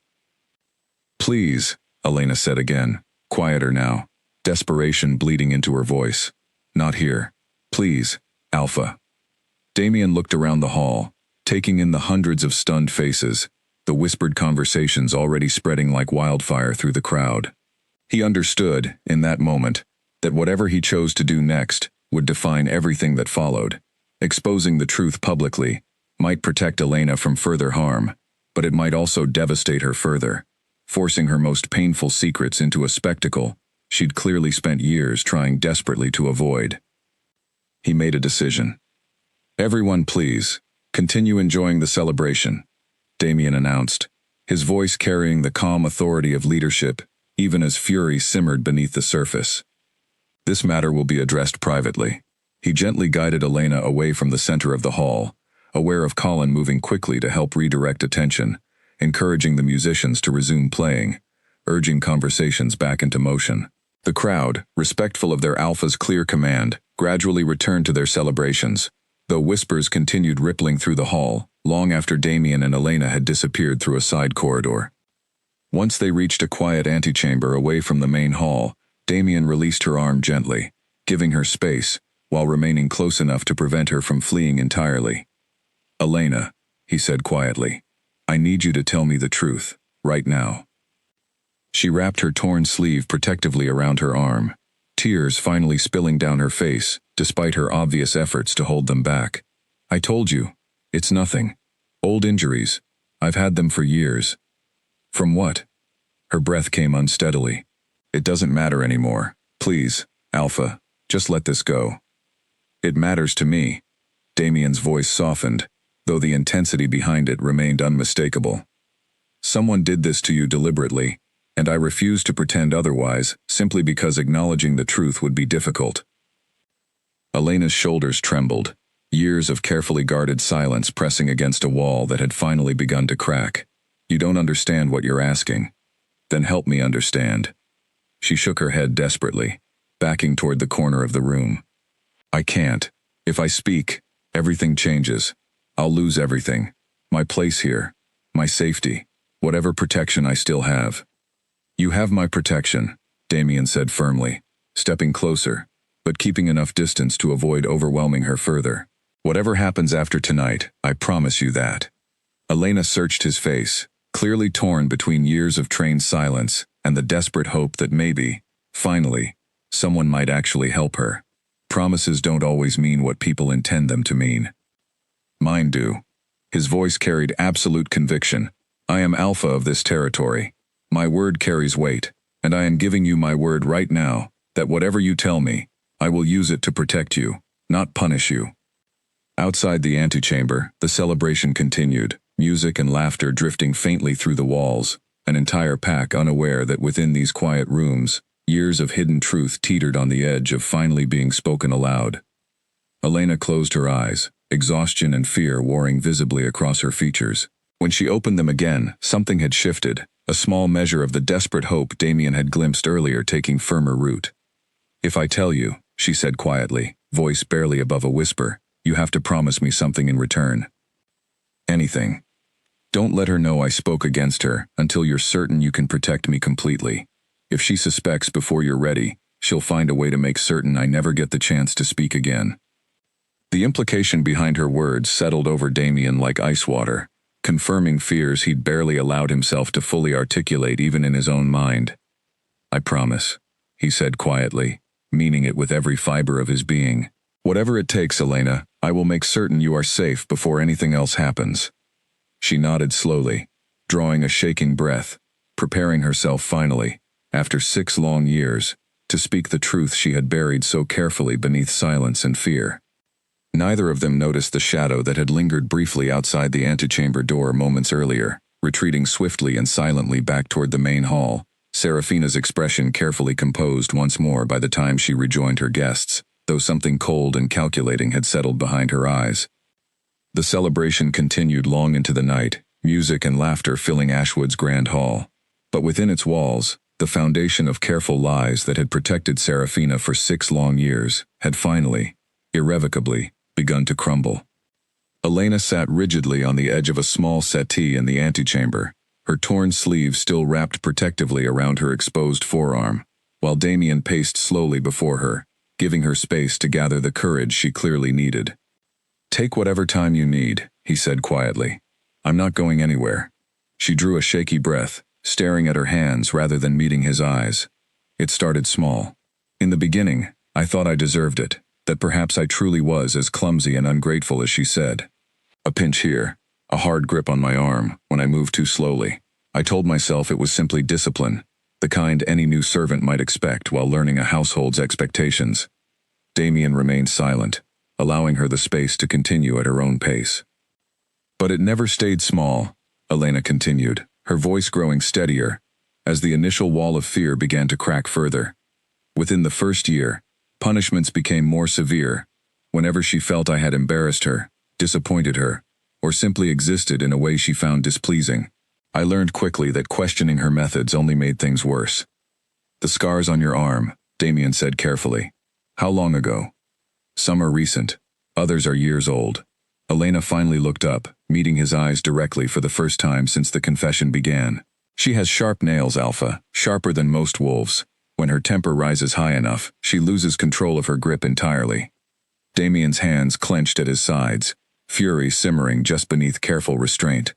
"Please," Elena said again, quieter now, desperation bleeding into her voice. "Not here. Please, Alpha." Damien looked around the hall, taking in the hundreds of stunned faces, the whispered conversations already spreading like wildfire through the crowd. He understood, in that moment, that whatever he chose to do next would define everything that followed. Exposing the truth publicly might protect Elena from further harm, but it might also devastate her further, forcing her most painful secrets into a spectacle she'd clearly spent years trying desperately to avoid. He made a decision. "Everyone, please, continue enjoying the celebration," Damien announced, his voice carrying the calm authority of leadership, even as fury simmered beneath the surface. "This matter will be addressed privately." He gently guided Elena away from the center of the hall, aware of Colin moving quickly to help redirect attention, encouraging the musicians to resume playing, urging conversations back into motion. The crowd, respectful of their alpha's clear command, gradually returned to their celebrations, though whispers continued rippling through the hall, long after Damien and Elena had disappeared through a side corridor. Once they reached a quiet antechamber away from the main hall, Damien released her arm gently, giving her space, while remaining close enough to prevent her from fleeing entirely. "Elena," he said quietly, "I need you to tell me the truth, right now." She wrapped her torn sleeve protectively around her arm, tears finally spilling down her face, despite her obvious efforts to hold them back. "I told you, it's nothing. Old injuries. I've had them for years." "From what?" Her breath came unsteadily. "It doesn't matter anymore. Please, Alpha, just let this go." "It matters to me." Damien's voice softened, though the intensity behind it remained unmistakable. "Someone did this to you deliberately, and I refuse to pretend otherwise simply because acknowledging the truth would be difficult." Elena's shoulders trembled, years of carefully guarded silence pressing against a wall that had finally begun to crack. "You don't understand what you're asking. Then help me understand." She shook her head desperately, backing toward the corner of the room. "I can't. If I speak, everything changes. I'll lose everything. My place here, my safety, whatever protection I still have." "You have my protection," Damien said firmly, stepping closer, but keeping enough distance to avoid overwhelming her further. "Whatever happens after tonight, I promise you that." Elena searched his face, clearly torn between years of trained silence and the desperate hope that maybe, finally, someone might actually help her. Promises don't always mean what people intend them to mean. Mine do. His voice carried absolute conviction. I am alpha of this territory. My word carries weight, and I am giving you my word right now that whatever you tell me, I will use it to protect you, not punish you. Outside the antechamber, the celebration continued, music and laughter drifting faintly through the walls, an entire pack unaware that within these quiet rooms, years of hidden truth teetered on the edge of finally being spoken aloud. Elena closed her eyes, exhaustion and fear warring visibly across her features. When she opened them again, something had shifted, a small measure of the desperate hope Damien had glimpsed earlier taking firmer root. If I tell you, she said quietly, voice barely above a whisper, you have to promise me something in return. Anything. Don't let her know I spoke against her until you're certain you can protect me completely. If she suspects before you're ready, she'll find a way to make certain I never get the chance to speak again. The implication behind her words settled over Damien like ice water, confirming fears he'd barely allowed himself to fully articulate even in his own mind. I promise, he said quietly, meaning it with every fiber of his being. Whatever it takes, Elena, I will make certain you are safe before anything else happens. She nodded slowly, drawing a shaking breath, preparing herself finally, after 6 long years, to speak the truth she had buried so carefully beneath silence and fear. Neither of them noticed the shadow that had lingered briefly outside the antechamber door moments earlier, retreating swiftly and silently back toward the main hall, Serafina's expression carefully composed once more by the time she rejoined her guests, though something cold and calculating had settled behind her eyes. The celebration continued long into the night, music and laughter filling Ashwood's grand hall. But within its walls, the foundation of careful lies that had protected Serafina for 6 long years had finally, irrevocably, begun to crumble. Elena sat rigidly on the edge of a small settee in the antechamber, her torn sleeve still wrapped protectively around her exposed forearm, while Damien paced slowly before her, giving her space to gather the courage she clearly needed. Take whatever time you need, he said quietly. I'm not going anywhere. She drew a shaky breath, staring at her hands rather than meeting his eyes. It started small. In the beginning, I thought I deserved it, that perhaps I truly was as clumsy and ungrateful as she said. A pinch here, a hard grip on my arm when I moved too slowly. I told myself it was simply discipline, the kind any new servant might expect while learning a household's expectations. Damien remained silent, allowing her the space to continue at her own pace. But it never stayed small, Elena continued, her voice growing steadier, as the initial wall of fear began to crack further. Within the first year, punishments became more severe, whenever she felt I had embarrassed her, disappointed her, or simply existed in a way she found displeasing. I learned quickly that questioning her methods only made things worse. The scars on your arm, Damien said carefully. How long ago? Some are recent, others are years old. Elena finally looked up, meeting his eyes directly for the first time since the confession began. She has sharp nails, Alpha, sharper than most wolves. When her temper rises high enough, she loses control of her grip entirely. Damien's hands clenched at his sides, fury simmering just beneath careful restraint.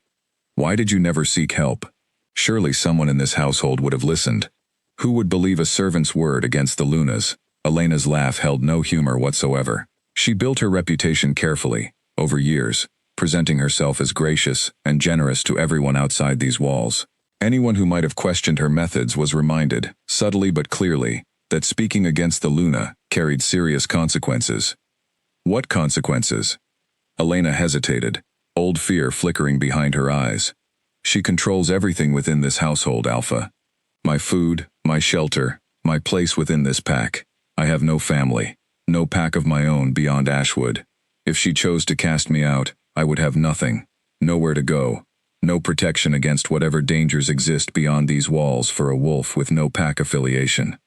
Why did you never seek help? Surely someone in this household would have listened. Who would believe a servant's word against the Lunas? Elena's laugh held no humor whatsoever. She built her reputation carefully, over years, presenting herself as gracious and generous to everyone outside these walls. Anyone who might have questioned her methods was reminded, subtly but clearly, that speaking against the Luna carried serious consequences. What consequences? Elena hesitated, old fear flickering behind her eyes. She controls everything within this household, Alpha. My food, my shelter, my place within this pack. I have no family, no pack of my own beyond Ashwood. If she chose to cast me out, I would have nothing, nowhere to go, no protection against whatever dangers exist beyond these walls for a wolf with no pack affiliation.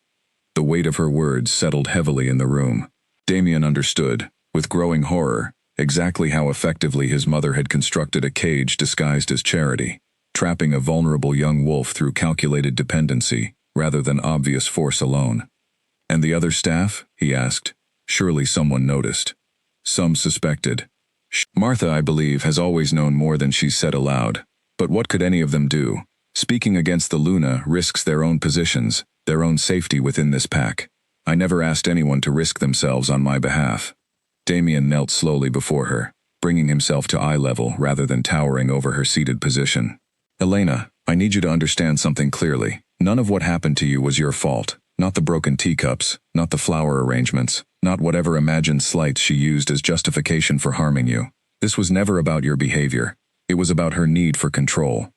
The weight of her words settled heavily in the room. Damien understood, with growing horror, exactly how effectively his mother had constructed a cage disguised as charity, trapping a vulnerable young wolf through calculated dependency, rather than obvious force alone. And the other staff? He asked. Surely someone noticed. Some suspected. Martha, I believe, has always known more than she said aloud, But what could any of them do? Speaking against the Luna risks their own positions, their own safety within this pack. I never asked anyone to risk themselves on my behalf. Damien knelt slowly before her, bringing himself to eye level rather than towering over her seated position. Elena, I need you to understand something clearly. None of what happened to you was your fault. Not the broken teacups, not the flower arrangements, not whatever imagined slights she used as justification for harming you. This was never about your behavior. It was about her need for control.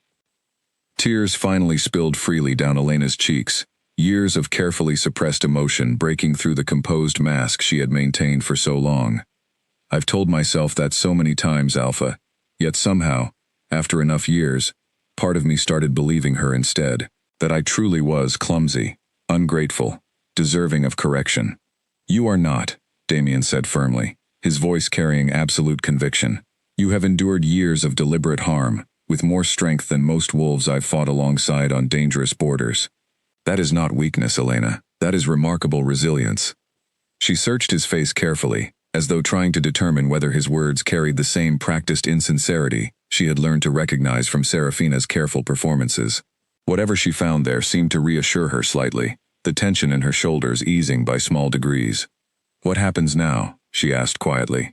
Tears finally spilled freely down Elena's cheeks, years of carefully suppressed emotion breaking through the composed mask she had maintained for so long. I've told myself that so many times, Alpha, yet somehow, after enough years, part of me started believing her instead, that I truly was clumsy, ungrateful, deserving of correction. You are not, Damien said firmly, his voice carrying absolute conviction. You have endured years of deliberate harm, with more strength than most wolves I've fought alongside on dangerous borders. That is not weakness, Elena. That is remarkable resilience. She searched his face carefully, as though trying to determine whether his words carried the same practiced insincerity she had learned to recognize from Serafina's careful performances. Whatever she found there seemed to reassure her slightly, the tension in her shoulders easing by small degrees. What happens now? She asked quietly.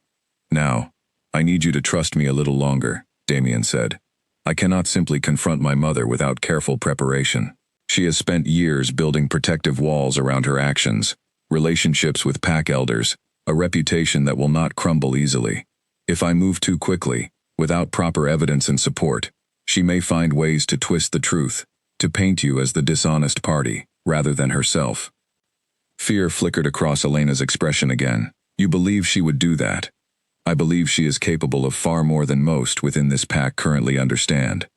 Now, I need you to trust me a little longer, Damien said. I cannot simply confront my mother without careful preparation. She has spent years building protective walls around her actions, relationships with pack elders, a reputation that will not crumble easily. If I move too quickly, without proper evidence and support, she may find ways to twist the truth, to paint you as the dishonest party, rather than herself. Fear flickered across Elena's expression again. You believe she would do that? I believe she is capable of far more than most within this pack currently understand.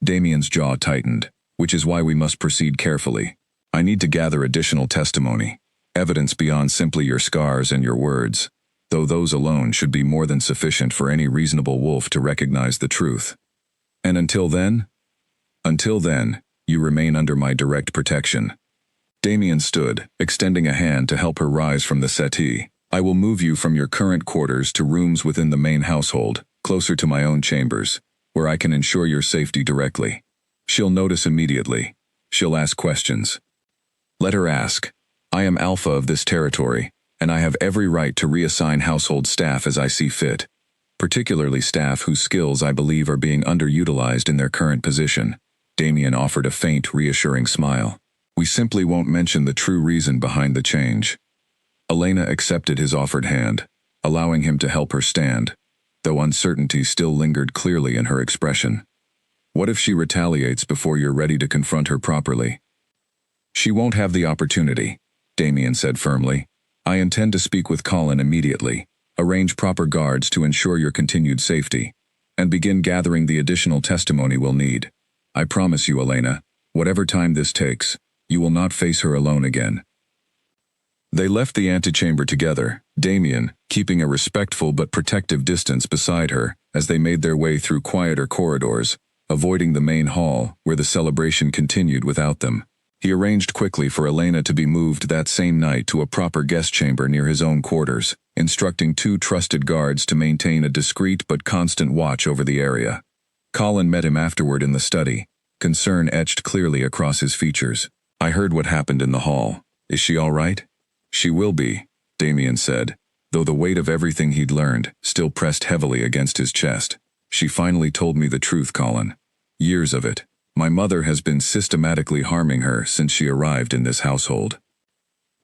Damien's jaw tightened, which is why we must proceed carefully. I need to gather additional testimony, evidence beyond simply your scars and your words, though those alone should be more than sufficient for any reasonable wolf to recognize the truth. And until then, you remain under my direct protection. Damien stood, extending a hand to help her rise from the settee. I will move you from your current quarters to rooms within the main household, closer to my own chambers, where I can ensure your safety directly. She'll notice immediately. She'll ask questions. Let her ask. I am Alpha of this territory, and I have every right to reassign household staff as I see fit, particularly staff whose skills I believe are being underutilized in their current position. Damien offered a faint, reassuring smile. We simply won't mention the true reason behind the change. Elena accepted his offered hand, allowing him to help her stand, though uncertainty still lingered clearly in her expression. What if she retaliates before you're ready to confront her properly? She won't have the opportunity, Damien said firmly. I intend to speak with Colin immediately, arrange proper guards to ensure your continued safety, and begin gathering the additional testimony we'll need. I promise you, Elena, whatever time this takes, you will not face her alone again. They left the antechamber together, Damien keeping a respectful but protective distance beside her as they made their way through quieter corridors, avoiding the main hall where the celebration continued without them. He arranged quickly for Elena to be moved that same night to a proper guest chamber near his own quarters, instructing 2 trusted guards to maintain a discreet but constant watch over the area. Colin met him afterward in the study, concern etched clearly across his features. I heard what happened in the hall. Is she all right? She will be, Damien said, though the weight of everything he'd learned still pressed heavily against his chest. She finally told me the truth, Colin. Years of it. My mother has been systematically harming her since she arrived in this household.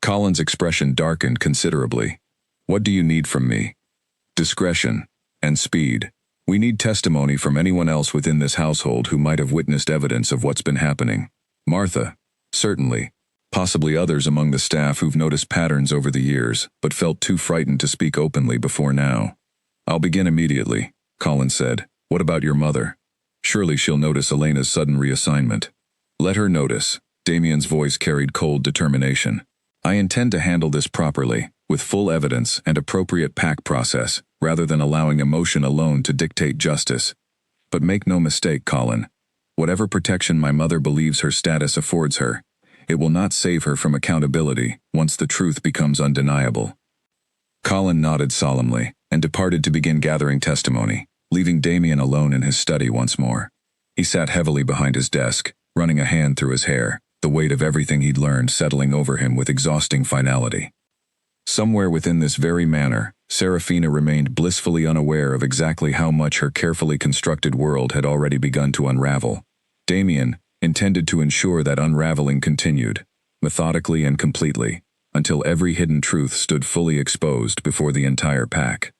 Colin's expression darkened considerably. What do you need from me? Discretion and speed. We need testimony from anyone else within this household who might have witnessed evidence of what's been happening. Martha, certainly. Possibly others among the staff who've noticed patterns over the years, but felt too frightened to speak openly before now. I'll begin immediately, Colin said. What about your mother? Surely she'll notice Elena's sudden reassignment. Let her notice. Damien's voice carried cold determination. I intend to handle this properly, with full evidence and appropriate pack process, rather than allowing emotion alone to dictate justice. But make no mistake, Colin. Whatever protection my mother believes her status affords her, it will not save her from accountability once the truth becomes undeniable. Colin nodded solemnly and departed to begin gathering testimony, leaving Damien alone in his study once more. He sat heavily behind his desk, running a hand through his hair, the weight of everything he'd learned settling over him with exhausting finality. Somewhere within this very manor, Serafina remained blissfully unaware of exactly how much her carefully constructed world had already begun to unravel. Damien intended to ensure that unraveling continued, methodically and completely, until every hidden truth stood fully exposed before the entire pack.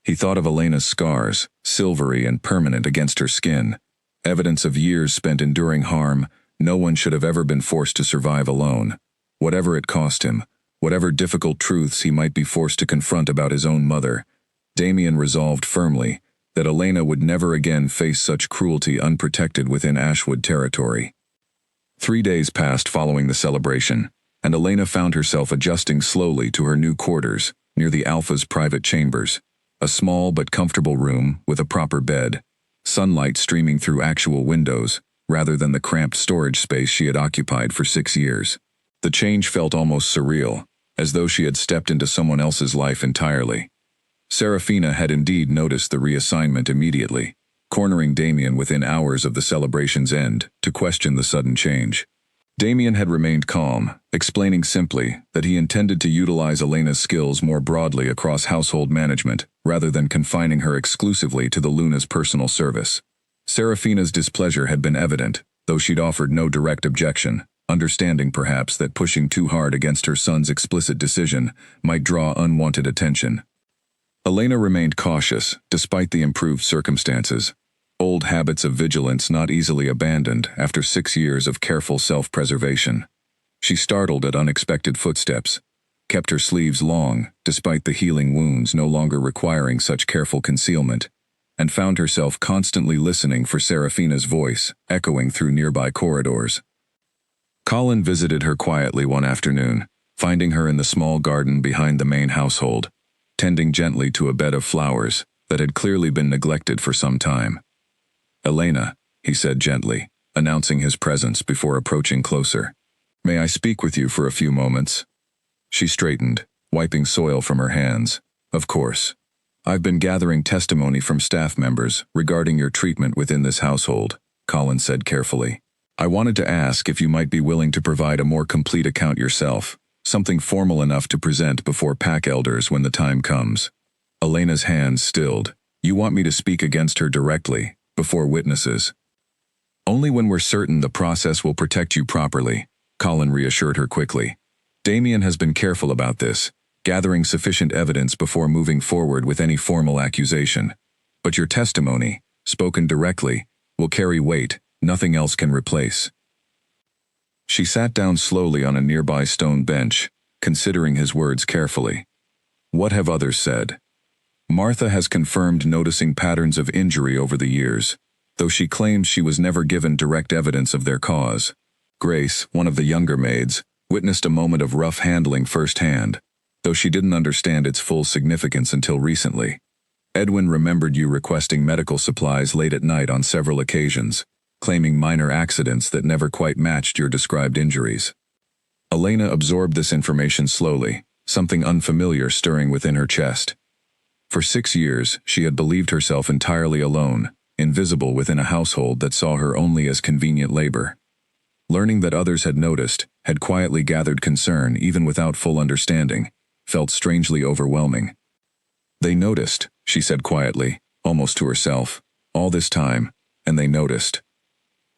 He thought of Elena's scars, silvery and permanent against her skin, evidence of years spent enduring harm. No one should have ever been forced to survive alone, whatever it cost him. Whatever difficult truths he might be forced to confront about his own mother, Damien resolved firmly that Elena would never again face such cruelty unprotected within Ashwood territory. 3 days passed following the celebration, and Elena found herself adjusting slowly to her new quarters near the Alpha's private chambers, a small but comfortable room with a proper bed, sunlight streaming through actual windows rather than the cramped storage space she had occupied for 6 years. The change felt almost surreal, as though she had stepped into someone else's life entirely. Serafina had indeed noticed the reassignment immediately, cornering Damien within hours of the celebration's end to question the sudden change. Damien had remained calm, explaining simply that he intended to utilize Elena's skills more broadly across household management, rather than confining her exclusively to the Luna's personal service. Serafina's displeasure had been evident, though she'd offered no direct objection, understanding perhaps that pushing too hard against her son's explicit decision might draw unwanted attention. Elena remained cautious, despite the improved circumstances, old habits of vigilance not easily abandoned after 6 years of careful self-preservation. She startled at unexpected footsteps, kept her sleeves long despite the healing wounds no longer requiring such careful concealment, and found herself constantly listening for Serafina's voice echoing through nearby corridors. Colin visited her quietly one afternoon, finding her in the small garden behind the main household, tending gently to a bed of flowers that had clearly been neglected for some time. "Elena," he said gently, announcing his presence before approaching closer. "May I speak with you for a few moments?" She straightened, wiping soil from her hands. "Of course. I've been gathering testimony from staff members regarding your treatment within this household," Colin said carefully. "I wanted to ask if you might be willing to provide a more complete account yourself, something formal enough to present before pack elders when the time comes." Elena's hands stilled. "You want me to speak against her directly, before witnesses?" "Only when we're certain the process will protect you properly," Colin reassured her quickly. "Damien has been careful about this, gathering sufficient evidence before moving forward with any formal accusation. But your testimony, spoken directly, will carry weight nothing else can replace." She sat down slowly on a nearby stone bench, considering his words carefully. "What have others said?" "Martha has confirmed noticing patterns of injury over the years, though she claims she was never given direct evidence of their cause. Grace, one of the younger maids, witnessed a moment of rough handling firsthand, though she didn't understand its full significance until recently. Edwin remembered you requesting medical supplies late at night on several occasions, claiming minor accidents that never quite matched your described injuries." Elena absorbed this information slowly, something unfamiliar stirring within her chest. For 6 years, she had believed herself entirely alone, invisible within a household that saw her only as convenient labor. Learning that others had noticed, had quietly gathered concern even without full understanding, felt strangely overwhelming. "They noticed," she said quietly, almost to herself, "all this time, and they noticed."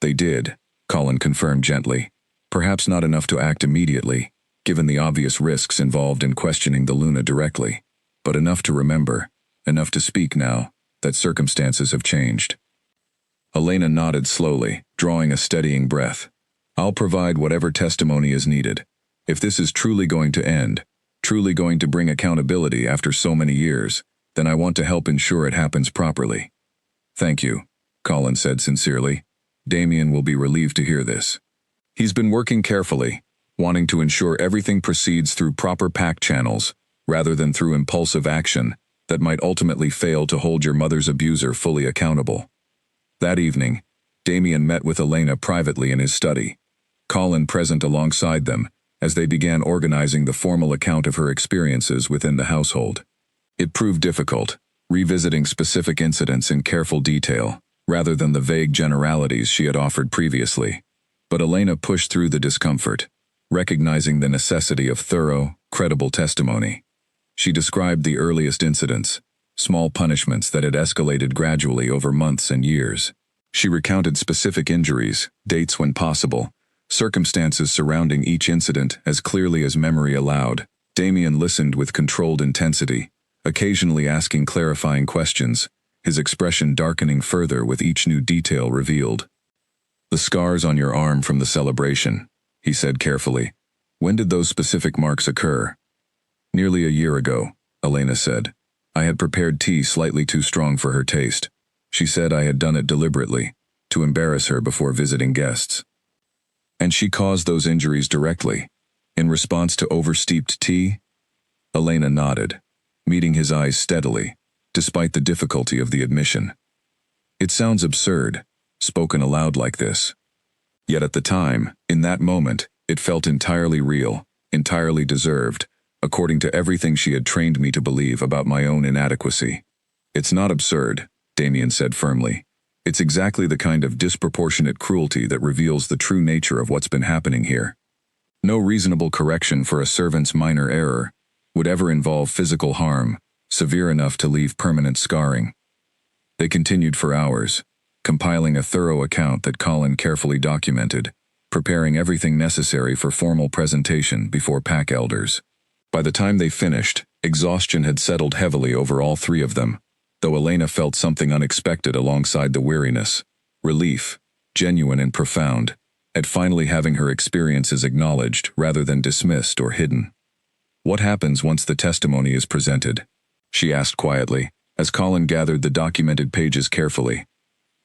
"They did," Colin confirmed gently. "Perhaps not enough to act immediately, given the obvious risks involved in questioning the Luna directly, but enough to remember, enough to speak now, that circumstances have changed." Elena nodded slowly, drawing a steadying breath. "I'll provide whatever testimony is needed. If this is truly going to end, truly going to bring accountability after so many years, then I want to help ensure it happens properly." "Thank you," Colin said sincerely. "Damien will be relieved to hear this. He's been working carefully, wanting to ensure everything proceeds through proper pack channels, rather than through impulsive action that might ultimately fail to hold your mother's abuser fully accountable." That evening, Damien met with Elena privately in his study, Colin present alongside them, as they began organizing the formal account of her experiences within the household. It proved difficult, revisiting specific incidents in careful detail, rather than the vague generalities she had offered previously. But Elena pushed through the discomfort, recognizing the necessity of thorough, credible testimony. She described the earliest incidents, small punishments that had escalated gradually over months and years. She recounted specific injuries, dates when possible, circumstances surrounding each incident as clearly as memory allowed. Damien listened with controlled intensity, occasionally asking clarifying questions, his expression darkening further with each new detail revealed. "The scars on your arm from the celebration," he said carefully. "When did those specific marks occur?" "Nearly a year ago," Elena said. "I had prepared tea slightly too strong for her taste. She said I had done it deliberately, to embarrass her before visiting guests." "And she caused those injuries directly, in response to oversteeped tea?" Elena nodded, meeting his eyes steadily, despite the difficulty of the admission. "It sounds absurd, spoken aloud like this. Yet at the time, in that moment, it felt entirely real, entirely deserved, according to everything she had trained me to believe about my own inadequacy." "It's not absurd," Damien said firmly. "It's exactly the kind of disproportionate cruelty that reveals the true nature of what's been happening here. No reasonable correction for a servant's minor error would ever involve physical harm, severe enough to leave permanent scarring." They continued for hours, compiling a thorough account that Colin carefully documented, preparing everything necessary for formal presentation before pack elders. By the time they finished, exhaustion had settled heavily over all three of them, though Elena felt something unexpected alongside the weariness: relief, genuine and profound, at finally having her experiences acknowledged rather than dismissed or hidden. "What happens once the testimony is presented?" she asked quietly, as Colin gathered the documented pages carefully.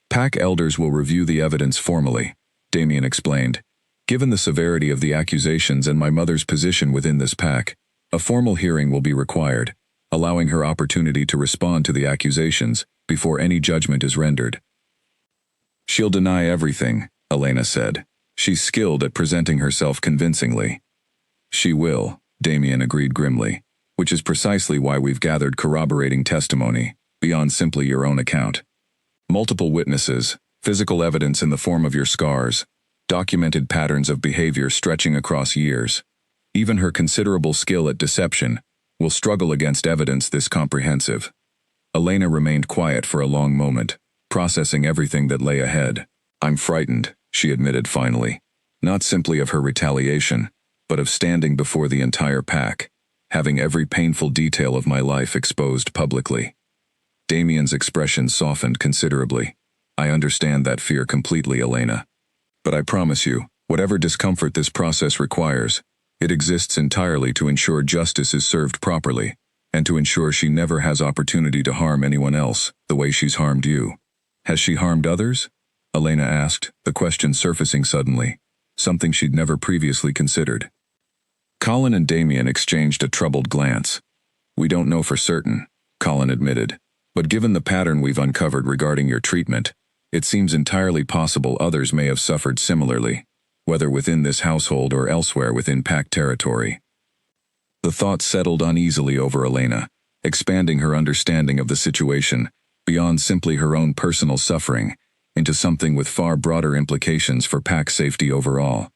"Pack elders will review the evidence formally," Damien explained. "Given the severity of the accusations and my mother's position within this pack, a formal hearing will be required, allowing her opportunity to respond to the accusations before any judgment is rendered." "She'll deny everything," Elena said. "She's skilled at presenting herself convincingly." "She will," Damien agreed grimly, "which is precisely why we've gathered corroborating testimony, beyond simply your own account. Multiple witnesses, physical evidence in the form of your scars, documented patterns of behavior stretching across years. Even her considerable skill at deception will struggle against evidence this comprehensive." Elena remained quiet for a long moment, processing everything that lay ahead. "I'm frightened," she admitted finally, "not simply of her retaliation, but of standing before the entire pack, having every painful detail of my life exposed publicly." Damien's expression softened considerably. "I understand that fear completely, Elena. But I promise you, whatever discomfort this process requires, it exists entirely to ensure justice is served properly, and to ensure she never has opportunity to harm anyone else the way she's harmed you." "Has she harmed others?" Elena asked, the question surfacing suddenly, something she'd never previously considered. Colin and Damien exchanged a troubled glance. "We don't know for certain," Colin admitted, "but given the pattern we've uncovered regarding your treatment, it seems entirely possible others may have suffered similarly, whether within this household or elsewhere within pack territory." The thought settled uneasily over Elena, expanding her understanding of the situation beyond simply her own personal suffering into something with far broader implications for pack safety overall.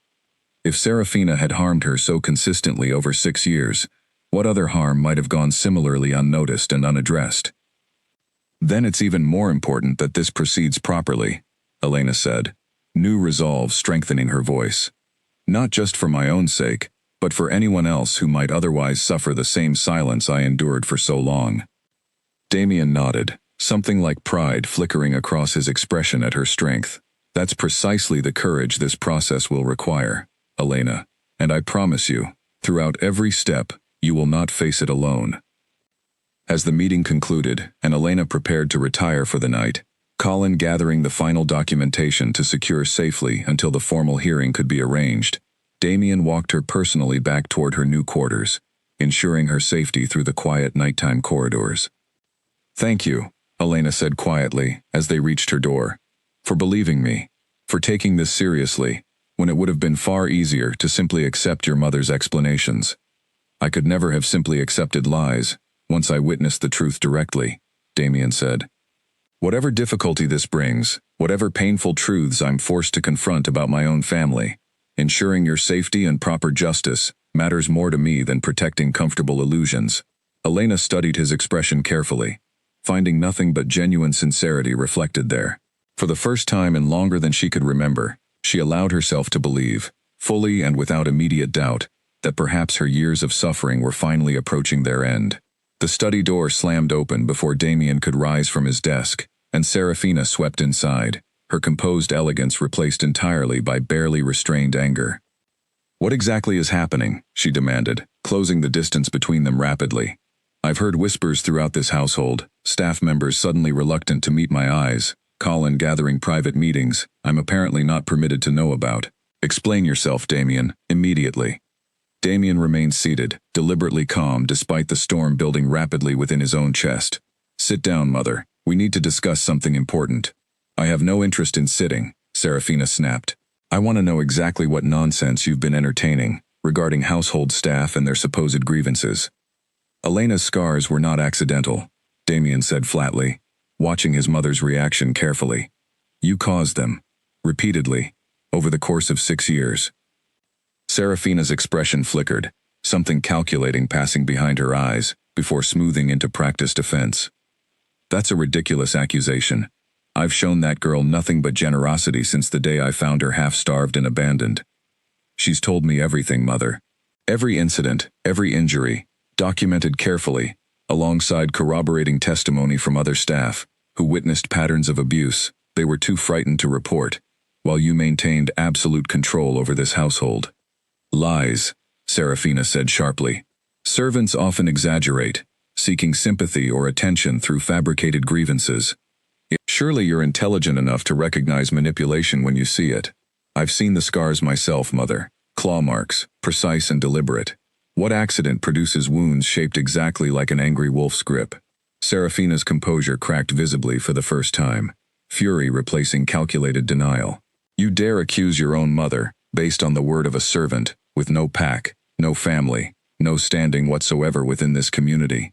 If Serafina had harmed her so consistently over 6 years, what other harm might have gone similarly unnoticed and unaddressed? "Then it's even more important that this proceeds properly," Elena said, new resolve strengthening her voice. "Not just for my own sake, but for anyone else who might otherwise suffer the same silence I endured for so long." Damien nodded, something like pride flickering across his expression at her strength. "That's precisely the courage this process will require, Elena, and I promise you, throughout every step, you will not face it alone." As the meeting concluded and Elena prepared to retire for the night, Colin gathering the final documentation to secure safely until the formal hearing could be arranged, Damien walked her personally back toward her new quarters, ensuring her safety through the quiet nighttime corridors. "Thank you," Elena said quietly as they reached her door, "for believing me, for taking this seriously, when it would have been far easier to simply accept your mother's explanations. I could never have simply accepted lies once I witnessed the truth directly," Damien said. Whatever difficulty this brings, whatever painful truths I'm forced to confront about my own family, ensuring your safety and proper justice matters more to me than protecting comfortable illusions. Elena studied his expression carefully, finding nothing but genuine sincerity reflected there. For the first time in longer than she could remember, she allowed herself to believe, fully and without immediate doubt, that perhaps her years of suffering were finally approaching their end. The study door slammed open before Damien could rise from his desk, and Serafina swept inside, her composed elegance replaced entirely by barely restrained anger. "What exactly is happening?" she demanded, closing the distance between them rapidly. "I've heard whispers throughout this household, staff members suddenly reluctant to meet my eyes, Colin gathering private meetings I'm apparently not permitted to know about. Explain yourself, Damien, immediately." Damien remained seated, deliberately calm despite the storm building rapidly within his own chest. "Sit down, Mother. We need to discuss something important." "I have no interest in sitting," Serafina snapped. "I want to know exactly what nonsense you've been entertaining regarding household staff and their supposed grievances." "Elena's scars were not accidental," Damien said flatly, watching his mother's reaction carefully. "You caused them, repeatedly, over the course of 6 years." Serafina's expression flickered, something calculating passing behind her eyes, before smoothing into practiced defense. "That's a ridiculous accusation. I've shown that girl nothing but generosity since the day I found her half-starved and abandoned. She's told me everything, Mother. Every incident, every injury, documented carefully, alongside corroborating testimony from other staff, who witnessed patterns of abuse they were too frightened to report, while you maintained absolute control over this household." "Lies," Serafina said sharply. "Servants often exaggerate, seeking sympathy or attention through fabricated grievances. Surely you're intelligent enough to recognize manipulation when you see it. I've seen the scars myself, Mother. Claw marks, precise and deliberate. What accident produces wounds shaped exactly like an angry wolf's grip?" Serafina's composure cracked visibly for the first time, fury replacing calculated denial. "You dare accuse your own mother, based on the word of a servant, with no pack, no family, no standing whatsoever within this community.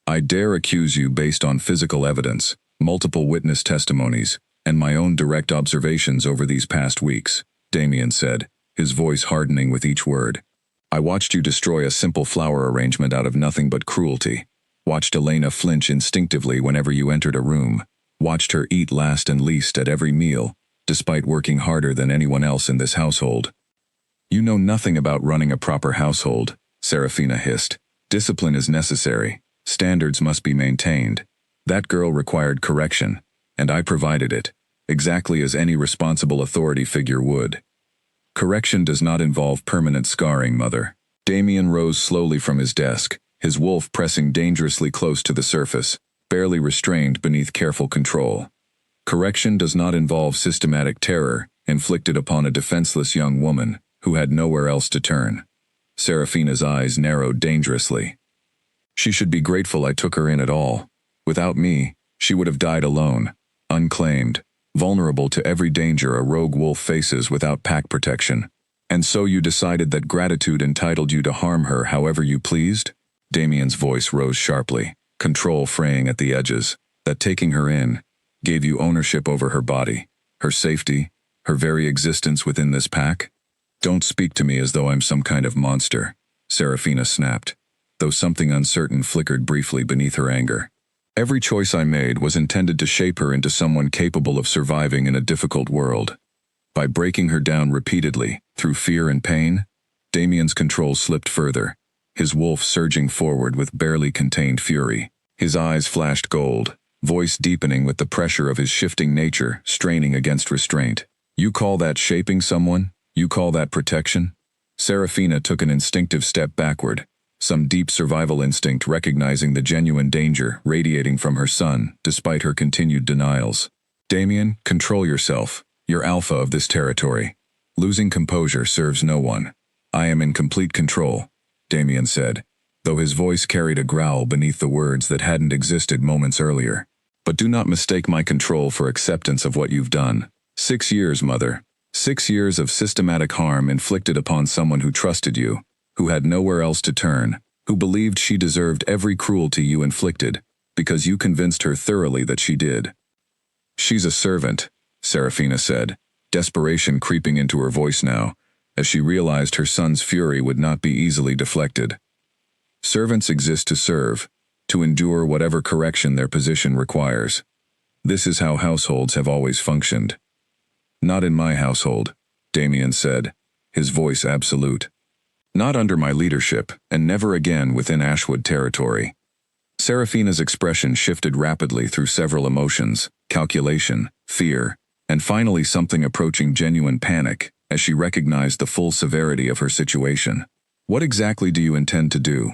I dare accuse you based on physical evidence, multiple witness testimonies, and my own direct observations over these past weeks," Damien said, his voice hardening with each word. "I watched you destroy a simple flower arrangement out of nothing but cruelty, watched Elena flinch instinctively whenever you entered a room, watched her eat last and least at every meal, despite working harder than anyone else in this household." "You know nothing about running a proper household," Serafina hissed. "Discipline is necessary. Standards must be maintained. That girl required correction, and I provided it, exactly as any responsible authority figure would. Correction does not involve permanent scarring, Mother." Damien rose slowly from his desk, his wolf pressing dangerously close to the surface, barely restrained beneath careful control. "Correction does not involve systematic terror inflicted upon a defenseless young woman who had nowhere else to turn." Serafina's eyes narrowed dangerously. "She should be grateful I took her in at all. Without me, she would have died alone, unclaimed, vulnerable to every danger a rogue wolf faces without pack protection. And so you decided that gratitude entitled you to harm her however you pleased?" Damien's voice rose sharply, control fraying at the edges. "That taking her in gave you ownership over her body, her safety, her very existence within this pack?" "Don't speak to me as though I'm some kind of monster," Serafina snapped, though something uncertain flickered briefly beneath her anger. "Every choice I made was intended to shape her into someone capable of surviving in a difficult world. By breaking her down repeatedly, through fear and pain, Damien's control slipped further, his wolf surging forward with barely contained fury. His eyes flashed gold, voice deepening with the pressure of his shifting nature straining against restraint. "You call that shaping someone? You call that protection?" Serafina took an instinctive step backward, some deep survival instinct recognizing the genuine danger radiating from her son despite her continued denials. "Damien, control yourself. You're alpha of this territory. Losing composure serves no one." "I am in complete control," Damien said, though his voice carried a growl beneath the words that hadn't existed moments earlier. "But do not mistake my control for acceptance of what you've done. 6 years, Mother. 6 years of systematic harm inflicted upon someone who trusted you, who had nowhere else to turn, who believed she deserved every cruelty you inflicted, because you convinced her thoroughly that she did. She's a servant, Serafina said, desperation creeping into her voice now, as she realized her son's fury would not be easily deflected. Servants exist to serve, to endure whatever correction their position requires. This is how households have always functioned. Not in my household, Damien said, his voice absolute. Not under my leadership, and never again within Ashwood territory. Serafina's expression shifted rapidly through several emotions, calculation, fear, and finally something approaching genuine panic, as she recognized the full severity of her situation. What exactly do you intend to do?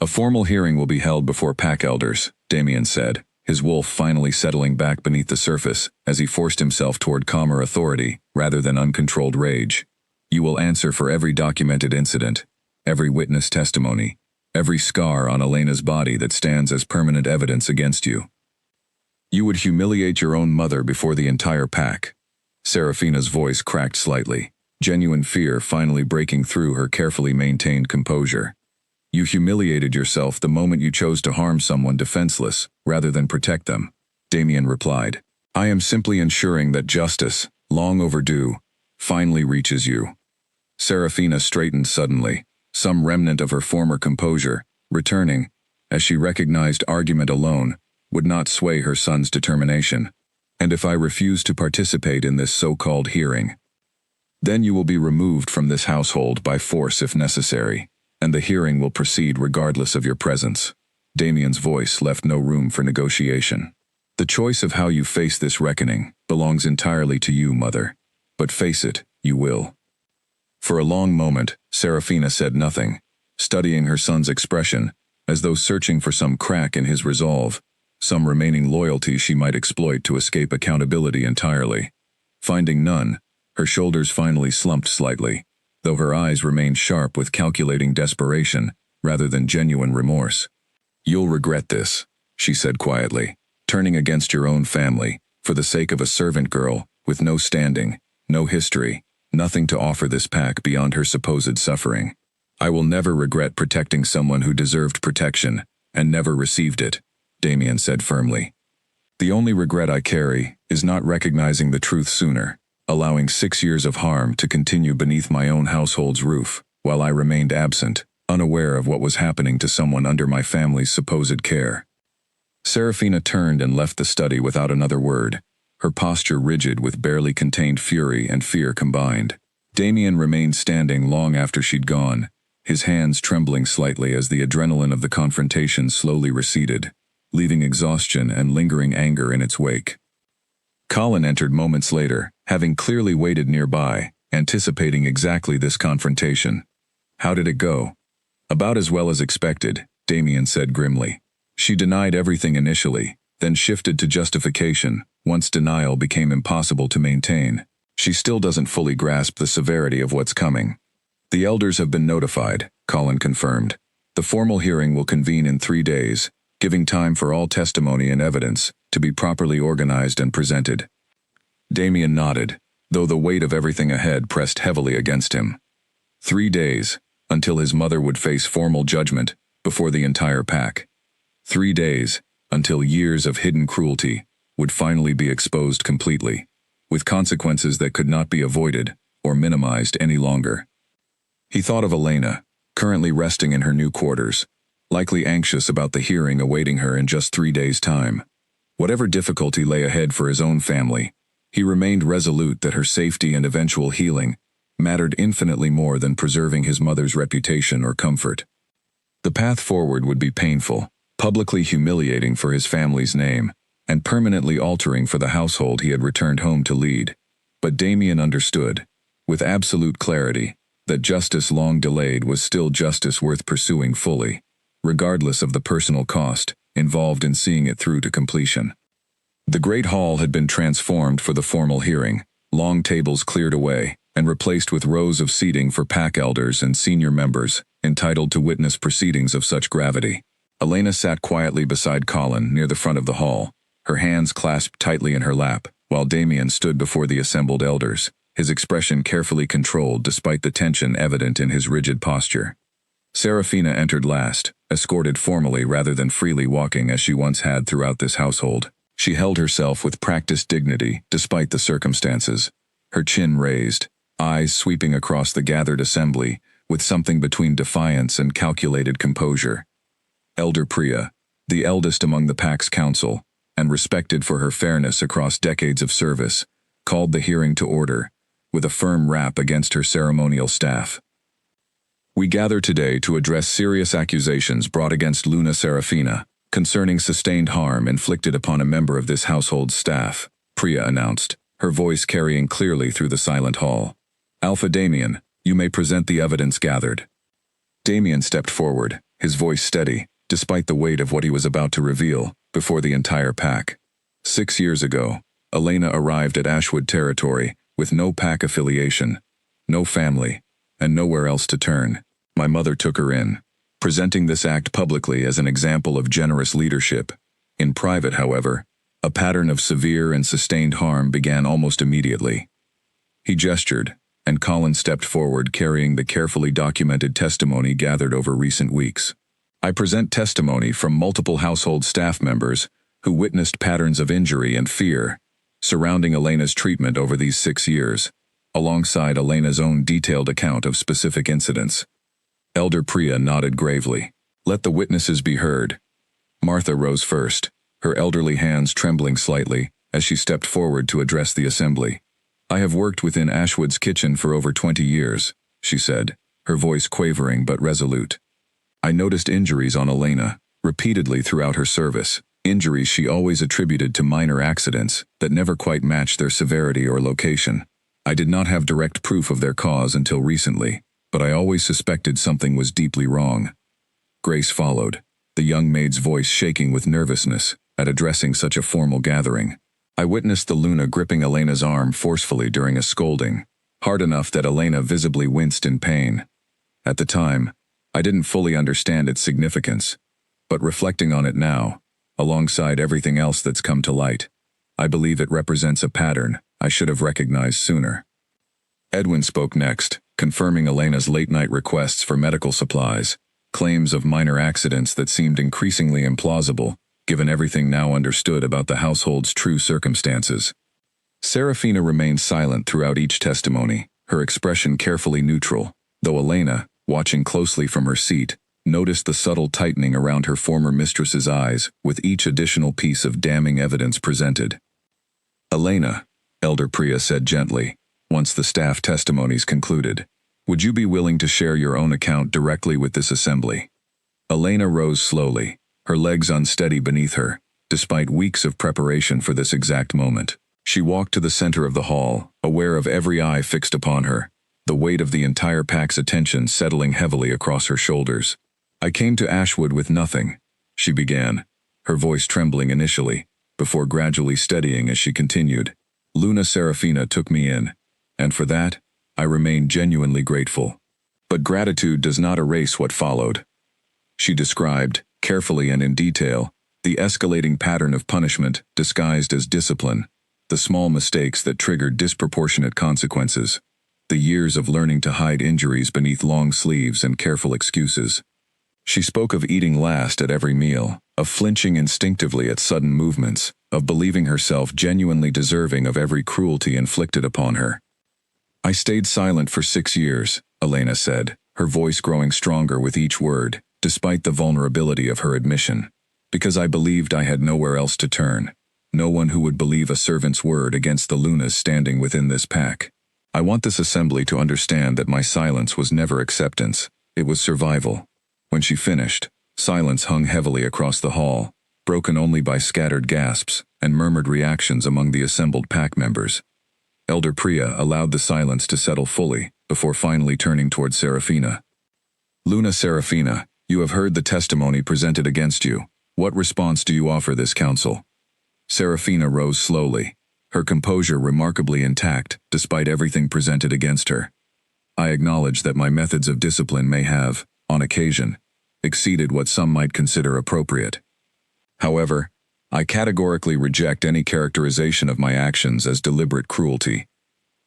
A formal hearing will be held before pack elders, Damien said, his wolf finally settling back beneath the surface as he forced himself toward calmer authority rather than uncontrolled rage. You will answer for every documented incident, every witness testimony, every scar on Elena's body that stands as permanent evidence against you. You would humiliate your own mother before the entire pack. Serafina's voice cracked slightly, genuine fear finally breaking through her carefully maintained composure. You humiliated yourself the moment you chose to harm someone defenseless rather than protect them, Damien replied. I am simply ensuring that justice, long overdue, finally reaches you. Serafina straightened suddenly, some remnant of her former composure, returning, as she recognized argument alone would not sway her son's determination. And if I refuse to participate in this so-called hearing, then you will be removed from this household by force if necessary, and the hearing will proceed regardless of your presence. Damien's voice left no room for negotiation. The choice of how you face this reckoning belongs entirely to you, Mother. But face it, you will. For a long moment, Serafina said nothing, studying her son's expression, as though searching for some crack in his resolve, some remaining loyalty she might exploit to escape accountability entirely. Finding none, her shoulders finally slumped slightly, though her eyes remained sharp with calculating desperation rather than genuine remorse. You'll regret this, she said quietly, turning against your own family, for the sake of a servant girl with no standing, no history, nothing to offer this pack beyond her supposed suffering. I will never regret protecting someone who deserved protection and never received it, Damien said firmly. The only regret I carry is not recognizing the truth sooner, allowing 6 years of harm to continue beneath my own household's roof, while I remained absent, unaware of what was happening to someone under my family's supposed care. Serafina turned and left the study without another word, her posture rigid with barely contained fury and fear combined. Damien remained standing long after she'd gone, his hands trembling slightly as the adrenaline of the confrontation slowly receded, leaving exhaustion and lingering anger in its wake. Colin entered moments later, having clearly waited nearby, anticipating exactly this confrontation. How did it go? About as well as expected, Damien said grimly. She denied everything initially, then shifted to justification, once denial became impossible to maintain. She still doesn't fully grasp the severity of what's coming. The elders have been notified, Colin confirmed. The formal hearing will convene in 3 days, giving time for all testimony and evidence to be properly organized and presented. Damien nodded, though the weight of everything ahead pressed heavily against him. 3 days, until his mother would face formal judgment before the entire pack. 3 days, until years of hidden cruelty would finally be exposed completely, with consequences that could not be avoided or minimized any longer. He thought of Elena, currently resting in her new quarters, likely anxious about the hearing awaiting her in just 3 days' time. Whatever difficulty lay ahead for his own family, he remained resolute that her safety and eventual healing mattered infinitely more than preserving his mother's reputation or comfort. The path forward would be painful, publicly humiliating for his family's name, and permanently altering for the household he had returned home to lead. But Damien understood, with absolute clarity, that justice long delayed was still justice worth pursuing fully, regardless of the personal cost involved in seeing it through to completion. The great hall had been transformed for the formal hearing, long tables cleared away, and replaced with rows of seating for pack elders and senior members, entitled to witness proceedings of such gravity. Elena sat quietly beside Colin near the front of the hall, her hands clasped tightly in her lap, while Damien stood before the assembled elders, his expression carefully controlled despite the tension evident in his rigid posture. Serafina entered last, escorted formally rather than freely walking as she once had throughout this household. She held herself with practiced dignity despite the circumstances, her chin raised, eyes sweeping across the gathered assembly with something between defiance and calculated composure. Elder Priya, the eldest among the pack's council, and respected for her fairness across decades of service, called the hearing to order, with a firm rap against her ceremonial staff. We gather today to address serious accusations brought against Luna Serafina concerning sustained harm inflicted upon a member of this household's staff, Priya announced, her voice carrying clearly through the silent hall. Alpha Damien, you may present the evidence gathered. Damien stepped forward, his voice steady, despite the weight of what he was about to reveal, before the entire pack. 6 years ago, Elena arrived at Ashwood territory with no pack affiliation, no family, and nowhere else to turn. My mother took her in, presenting this act publicly as an example of generous leadership. In private, however, a pattern of severe and sustained harm began almost immediately. He gestured, and Colin stepped forward carrying the carefully documented testimony gathered over recent weeks. I present testimony from multiple household staff members who witnessed patterns of injury and fear surrounding Elena's treatment over these 6 years, alongside Elena's own detailed account of specific incidents. Elder Priya nodded gravely. Let the witnesses be heard. Martha rose first, her elderly hands trembling slightly as she stepped forward to address the assembly. I have worked within Ashwood's kitchen for over 20 years, she said, her voice quavering but resolute. I noticed injuries on Elena, repeatedly throughout her service, injuries she always attributed to minor accidents that never quite matched their severity or location. I did not have direct proof of their cause until recently, but I always suspected something was deeply wrong. Grace followed, the young maid's voice shaking with nervousness at addressing such a formal gathering. I witnessed the Luna gripping Elena's arm forcefully during a scolding, hard enough that Elena visibly winced in pain. At the time, I didn't fully understand its significance, but reflecting on it now, alongside everything else that's come to light, I believe it represents a pattern I should have recognized sooner. Edwin spoke next, confirming Elena's late-night requests for medical supplies, claims of minor accidents that seemed increasingly implausible, given everything now understood about the household's true circumstances. Serafina remained silent throughout each testimony, her expression carefully neutral, though Elena, watching closely from her seat, noticed the subtle tightening around her former mistress's eyes with each additional piece of damning evidence presented. Elena, Elder Priya said gently, once the staff testimonies concluded, would you be willing to share your own account directly with this assembly? Elena rose slowly, her legs unsteady beneath her, despite weeks of preparation for this exact moment. She walked to the center of the hall, aware of every eye fixed upon her, the weight of the entire pack's attention settling heavily across her shoulders. I came to Ashwood with nothing, she began, her voice trembling initially, before gradually steadying as she continued. Luna Serafina took me in, and for that, I remain genuinely grateful. But gratitude does not erase what followed. She described, carefully and in detail, the escalating pattern of punishment disguised as discipline, the small mistakes that triggered disproportionate consequences, the years of learning to hide injuries beneath long sleeves and careful excuses. She spoke of eating last at every meal, of flinching instinctively at sudden movements, of believing herself genuinely deserving of every cruelty inflicted upon her. I stayed silent for 6 years, Elena said, her voice growing stronger with each word, despite the vulnerability of her admission, because I believed I had nowhere else to turn, no one who would believe a servant's word against the Lunas standing within this pack. I want this assembly to understand that my silence was never acceptance, it was survival. When she finished, silence hung heavily across the hall, broken only by scattered gasps and murmured reactions among the assembled pack members. Elder Priya allowed the silence to settle fully, before finally turning toward Serafina. Luna Serafina, you have heard the testimony presented against you. What response do you offer this council? Serafina rose slowly, her composure remarkably intact despite everything presented against her. I acknowledge that my methods of discipline may have, on occasion, exceeded what some might consider appropriate. However, I categorically reject any characterization of my actions as deliberate cruelty.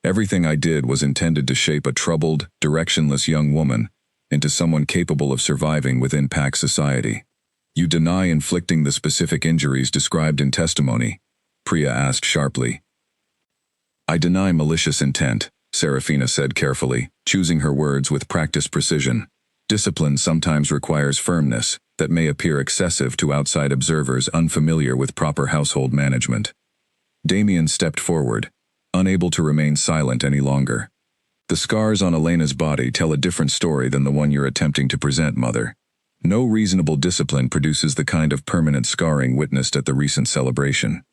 Everything I did was intended to shape a troubled, directionless young woman into someone capable of surviving within pack society. You deny inflicting the specific injuries described in testimony? Priya asked sharply. I deny malicious intent, Serafina said carefully, choosing her words with practiced precision. Discipline sometimes requires firmness that may appear excessive to outside observers unfamiliar with proper household management. Damien stepped forward, unable to remain silent any longer. The scars on Elena's body tell a different story than the one you're attempting to present, Mother. No reasonable discipline produces the kind of permanent scarring witnessed at the recent celebration.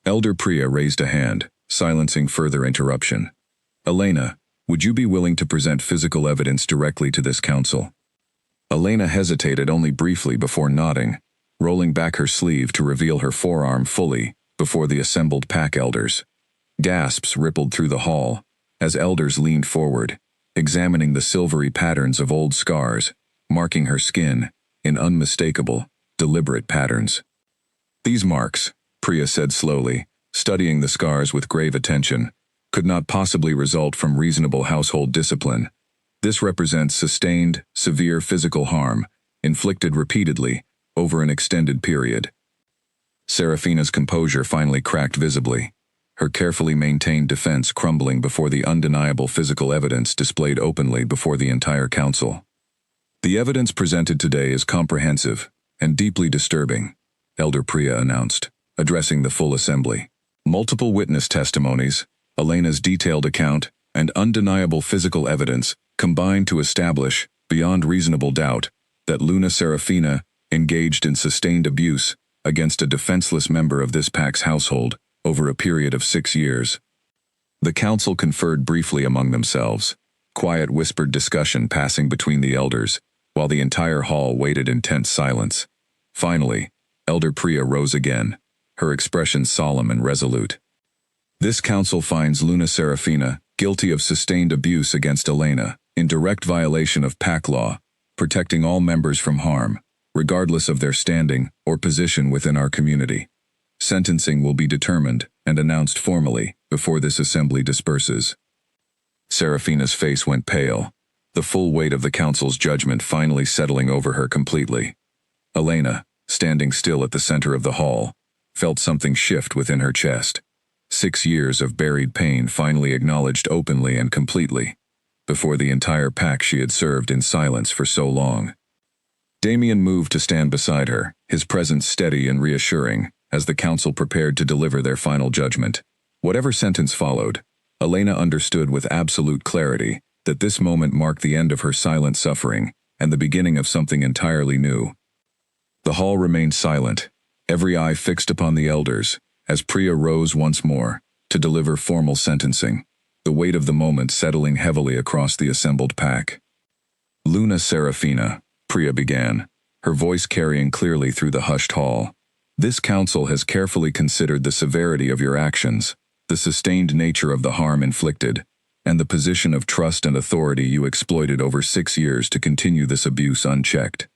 Elder Priya raised a hand, silencing further interruption. Elena, would you be willing to present physical evidence directly to this council? Elena hesitated only briefly before nodding, rolling back her sleeve to reveal her forearm fully before the assembled pack elders. Gasps rippled through the hall as elders leaned forward, examining the silvery patterns of old scars, marking her skin in unmistakable, deliberate patterns. These marks, Priya said slowly, studying the scars with grave attention, could not possibly result from reasonable household discipline. This represents sustained, severe physical harm, inflicted repeatedly, over an extended period. Serafina's composure finally cracked visibly, her carefully maintained defense crumbling before the undeniable physical evidence displayed openly before the entire council. The evidence presented today is comprehensive and deeply disturbing, Elder Priya announced, addressing the full assembly. Multiple witness testimonies, Elena's detailed account, and undeniable physical evidence combined to establish, beyond reasonable doubt, that Luna Serafina engaged in sustained abuse against a defenseless member of this pack's household over a period of 6 years. The council conferred briefly among themselves, quiet whispered discussion passing between the elders, while the entire hall waited in tense silence. Finally, Elder Priya rose again, her expression solemn and resolute. This council finds Luna Serafina guilty of sustained abuse against Elena, in direct violation of pack law, protecting all members from harm, regardless of their standing or position within our community. Sentencing will be determined and announced formally before this assembly disperses. Serafina's face went pale, the full weight of the council's judgment finally settling over her completely. Elena, standing still at the center of the hall, felt something shift within her chest. 6 years of buried pain finally acknowledged openly and completely, before the entire pack she had served in silence for so long. Damien moved to stand beside her, his presence steady and reassuring, as the council prepared to deliver their final judgment. Whatever sentence followed, Elena understood with absolute clarity that this moment marked the end of her silent suffering and the beginning of something entirely new. The hall remained silent, every eye fixed upon the elders, as Priya rose once more to deliver formal sentencing, the weight of the moment settling heavily across the assembled pack. Luna Serafina, Priya began, her voice carrying clearly through the hushed hall. This council has carefully considered the severity of your actions, the sustained nature of the harm inflicted, and the position of trust and authority you exploited over 6 years to continue this abuse unchecked.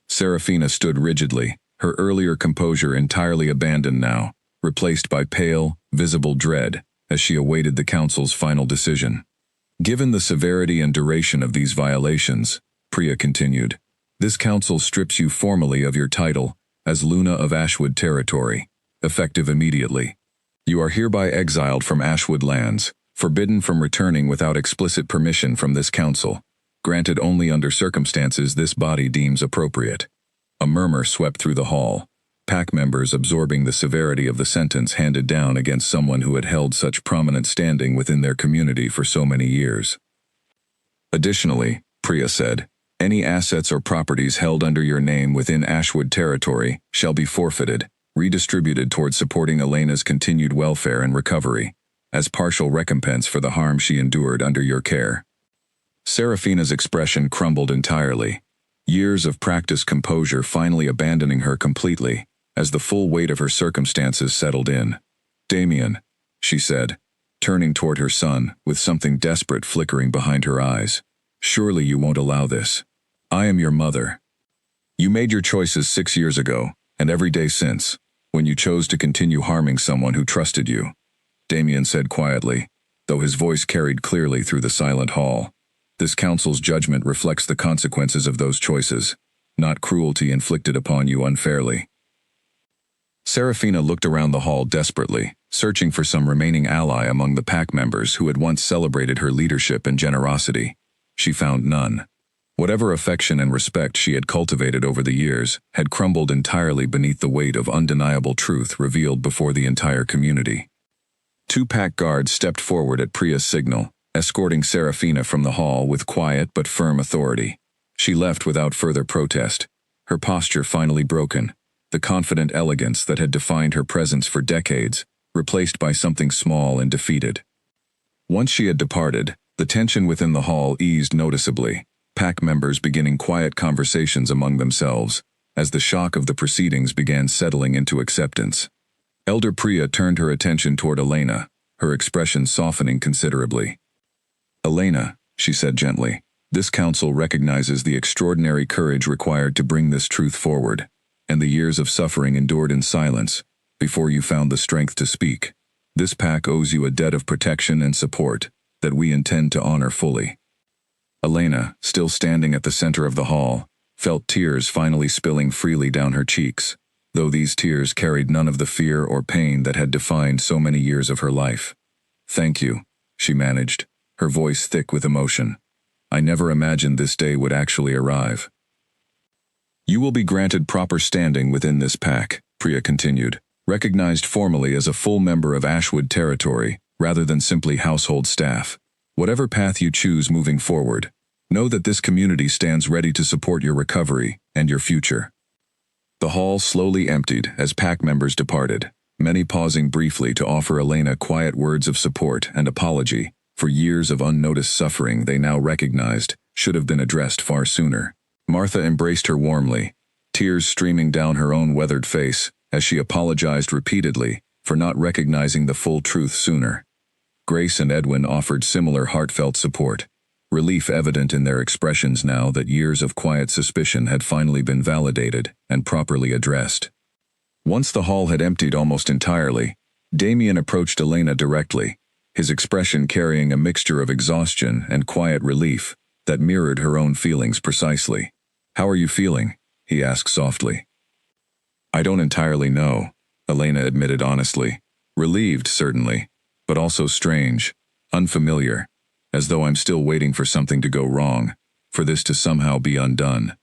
Serafina stood rigidly, her earlier composure entirely abandoned now, replaced by pale, visible dread, as she awaited the council's final decision. Given the severity and duration of these violations, Priya continued, this council strips you formally of your title as Luna of Ashwood Territory, effective immediately. You are hereby exiled from Ashwood lands, forbidden from returning without explicit permission from this council, granted only under circumstances this body deems appropriate. A murmur swept through the hall, pack members absorbing the severity of the sentence handed down against someone who had held such prominent standing within their community for so many years. Additionally, Priya said, any assets or properties held under your name within Ashwood Territory shall be forfeited, redistributed towards supporting Elena's continued welfare and recovery, as partial recompense for the harm she endured under your care. Serafina's expression crumbled entirely, years of practiced composure finally abandoning her completely, as the full weight of her circumstances settled in. Damien, she said, turning toward her son with something desperate flickering behind her eyes, surely you won't allow this. I am your mother. You made your choices 6 years ago, and every day since, when you chose to continue harming someone who trusted you, Damien said quietly, though his voice carried clearly through the silent hall. This council's judgment reflects the consequences of those choices. not cruelty inflicted upon you unfairly. Serafina looked around the hall desperately, searching for some remaining ally among the pack members who had once celebrated her leadership and generosity. She found none. Whatever affection and respect she had cultivated over the years had crumbled entirely beneath the weight of undeniable truth revealed before the entire community. Two pack guards stepped forward at Priya's signal, escorting Serafina from the hall with quiet but firm authority. She left without further protest, her posture finally broken, the confident elegance that had defined her presence for decades, replaced by something small and defeated. Once she had departed, the tension within the hall eased noticeably, pack members beginning quiet conversations among themselves, as the shock of the proceedings began settling into acceptance. Elder Priya turned her attention toward Elena, her expression softening considerably. "Elena," she said gently, "this council recognizes the extraordinary courage required to bring this truth forward, and the years of suffering endured in silence, before you found the strength to speak. This pack owes you a debt of protection and support that we intend to honor fully." Elena, still standing at the center of the hall, felt tears finally spilling freely down her cheeks, though these tears carried none of the fear or pain that had defined so many years of her life. "Thank you," she managed, her voice thick with emotion. "I never imagined this day would actually arrive." "You will be granted proper standing within this pack," Priya continued, "recognized formally as a full member of Ashwood territory, rather than simply household staff. Whatever path you choose moving forward, know that this community stands ready to support your recovery and your future." The hall slowly emptied as pack members departed, many pausing briefly to offer Elena quiet words of support and apology for years of unnoticed suffering they now recognized should have been addressed far sooner. Martha embraced her warmly, tears streaming down her own weathered face as she apologized repeatedly for not recognizing the full truth sooner. Grace and Edwin offered similar heartfelt support, relief evident in their expressions now that years of quiet suspicion had finally been validated and properly addressed. Once the hall had emptied almost entirely, Damien approached Elena directly, his expression carrying a mixture of exhaustion and quiet relief that mirrored her own feelings precisely. "How are you feeling?" he asked softly. "I don't entirely know," Elena admitted honestly. "Relieved, certainly, but also strange, unfamiliar, as though I'm still waiting for something to go wrong, for this to somehow be undone."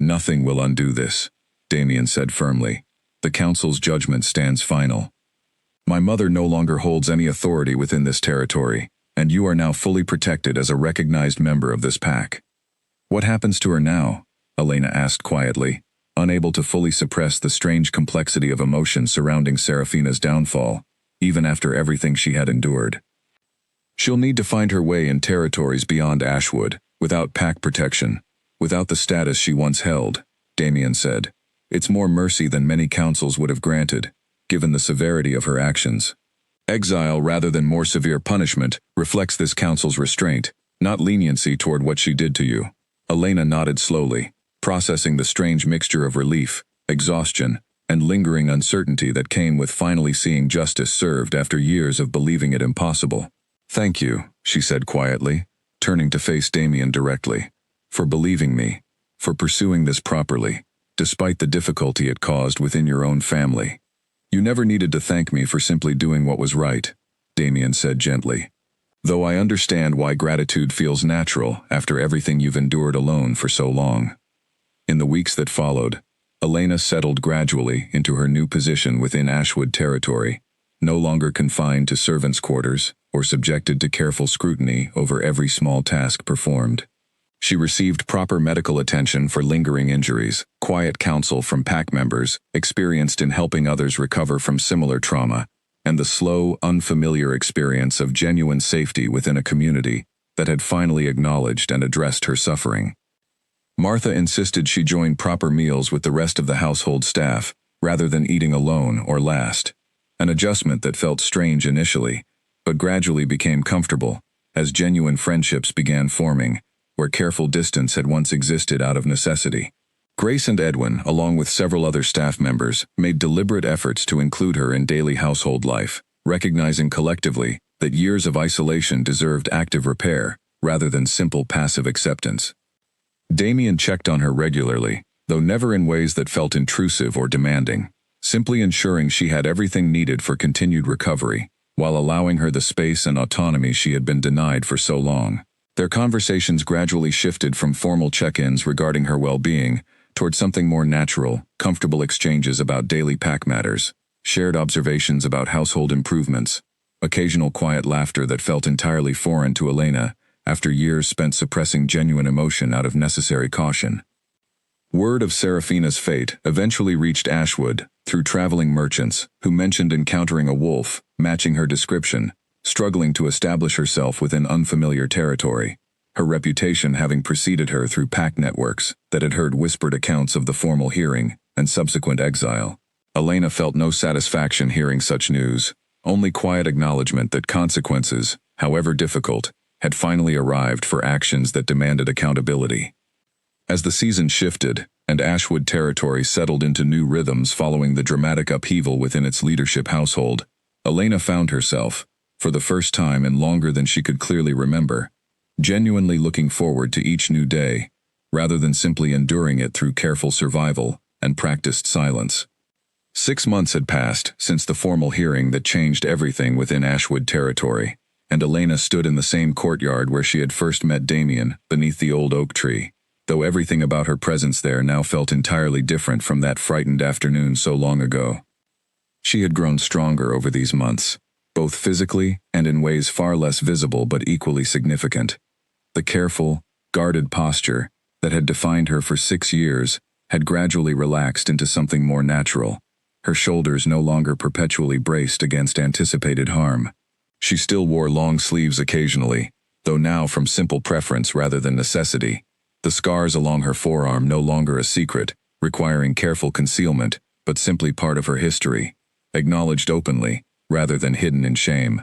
"Nothing will undo this," Damien said firmly. "The council's judgment stands final. My mother no longer holds any authority within this territory, and you are now fully protected as a recognized member of this pack." "What happens to her now?" Elena asked quietly, unable to fully suppress the strange complexity of emotion surrounding Serafina's downfall, even after everything she had endured. "She'll need to find her way in territories beyond Ashwood, without pack protection, without the status she once held," Damien said. "It's more mercy than many councils would have granted, given the severity of her actions. Exile rather than more severe punishment reflects this council's restraint, not leniency toward what she did to you." Elena nodded slowly, processing the strange mixture of relief, exhaustion, and lingering uncertainty that came with finally seeing justice served after years of believing it impossible. "Thank you," she said quietly, turning to face Damien directly, "for believing me, for pursuing this properly, despite the difficulty it caused within your own family. You never needed to thank me for simply doing what was right," Damien said gently. "Though I understand why gratitude feels natural after everything you've endured alone for so long." In the weeks that followed, Elena settled gradually into her new position within Ashwood territory, no longer confined to servants' quarters or subjected to careful scrutiny over every small task performed. She received proper medical attention for lingering injuries, quiet counsel from pack members experienced in helping others recover from similar trauma, and the slow, unfamiliar experience of genuine safety within a community that had finally acknowledged and addressed her suffering. Martha insisted she join proper meals with the rest of the household staff, rather than eating alone or last, an adjustment that felt strange initially, but gradually became comfortable, as genuine friendships began forming, where careful distance had once existed out of necessity. Grace and Edwin, along with several other staff members, made deliberate efforts to include her in daily household life, recognizing collectively that years of isolation deserved active repair, rather than simple passive acceptance. Damien checked on her regularly, though never in ways that felt intrusive or demanding, simply ensuring she had everything needed for continued recovery, while allowing her the space and autonomy she had been denied for so long. Their conversations gradually shifted from formal check-ins regarding her well-being toward something more natural, comfortable exchanges about daily pack matters, shared observations about household improvements, occasional quiet laughter that felt entirely foreign to Elena after years spent suppressing genuine emotion out of necessary caution. Word of Seraphina's fate eventually reached Ashwood through traveling merchants who mentioned encountering a wolf, matching her description, struggling to establish herself within unfamiliar territory, her reputation having preceded her through pack networks that had heard whispered accounts of the formal hearing and subsequent exile. Elena felt no satisfaction hearing such news, only quiet acknowledgement that consequences, however difficult, had finally arrived for actions that demanded accountability. As the season shifted and Ashwood territory settled into new rhythms following the dramatic upheaval within its leadership household, Elena found herself, for the first time in longer than she could clearly remember, genuinely looking forward to each new day, rather than simply enduring it through careful survival and practiced silence. 6 months had passed since the formal hearing that changed everything within Ashwood territory, and Elena stood in the same courtyard where she had first met Damien, beneath the old oak tree, though everything about her presence there now felt entirely different from that frightened afternoon so long ago. She had grown stronger over these months, both physically and in ways far less visible but equally significant. The careful, guarded posture that had defined her for 6 years had gradually relaxed into something more natural, her shoulders no longer perpetually braced against anticipated harm. She still wore long sleeves occasionally, though now from simple preference rather than necessity, the scars along her forearm no longer a secret, requiring careful concealment, but simply part of her history, acknowledged openly, rather than hidden in shame.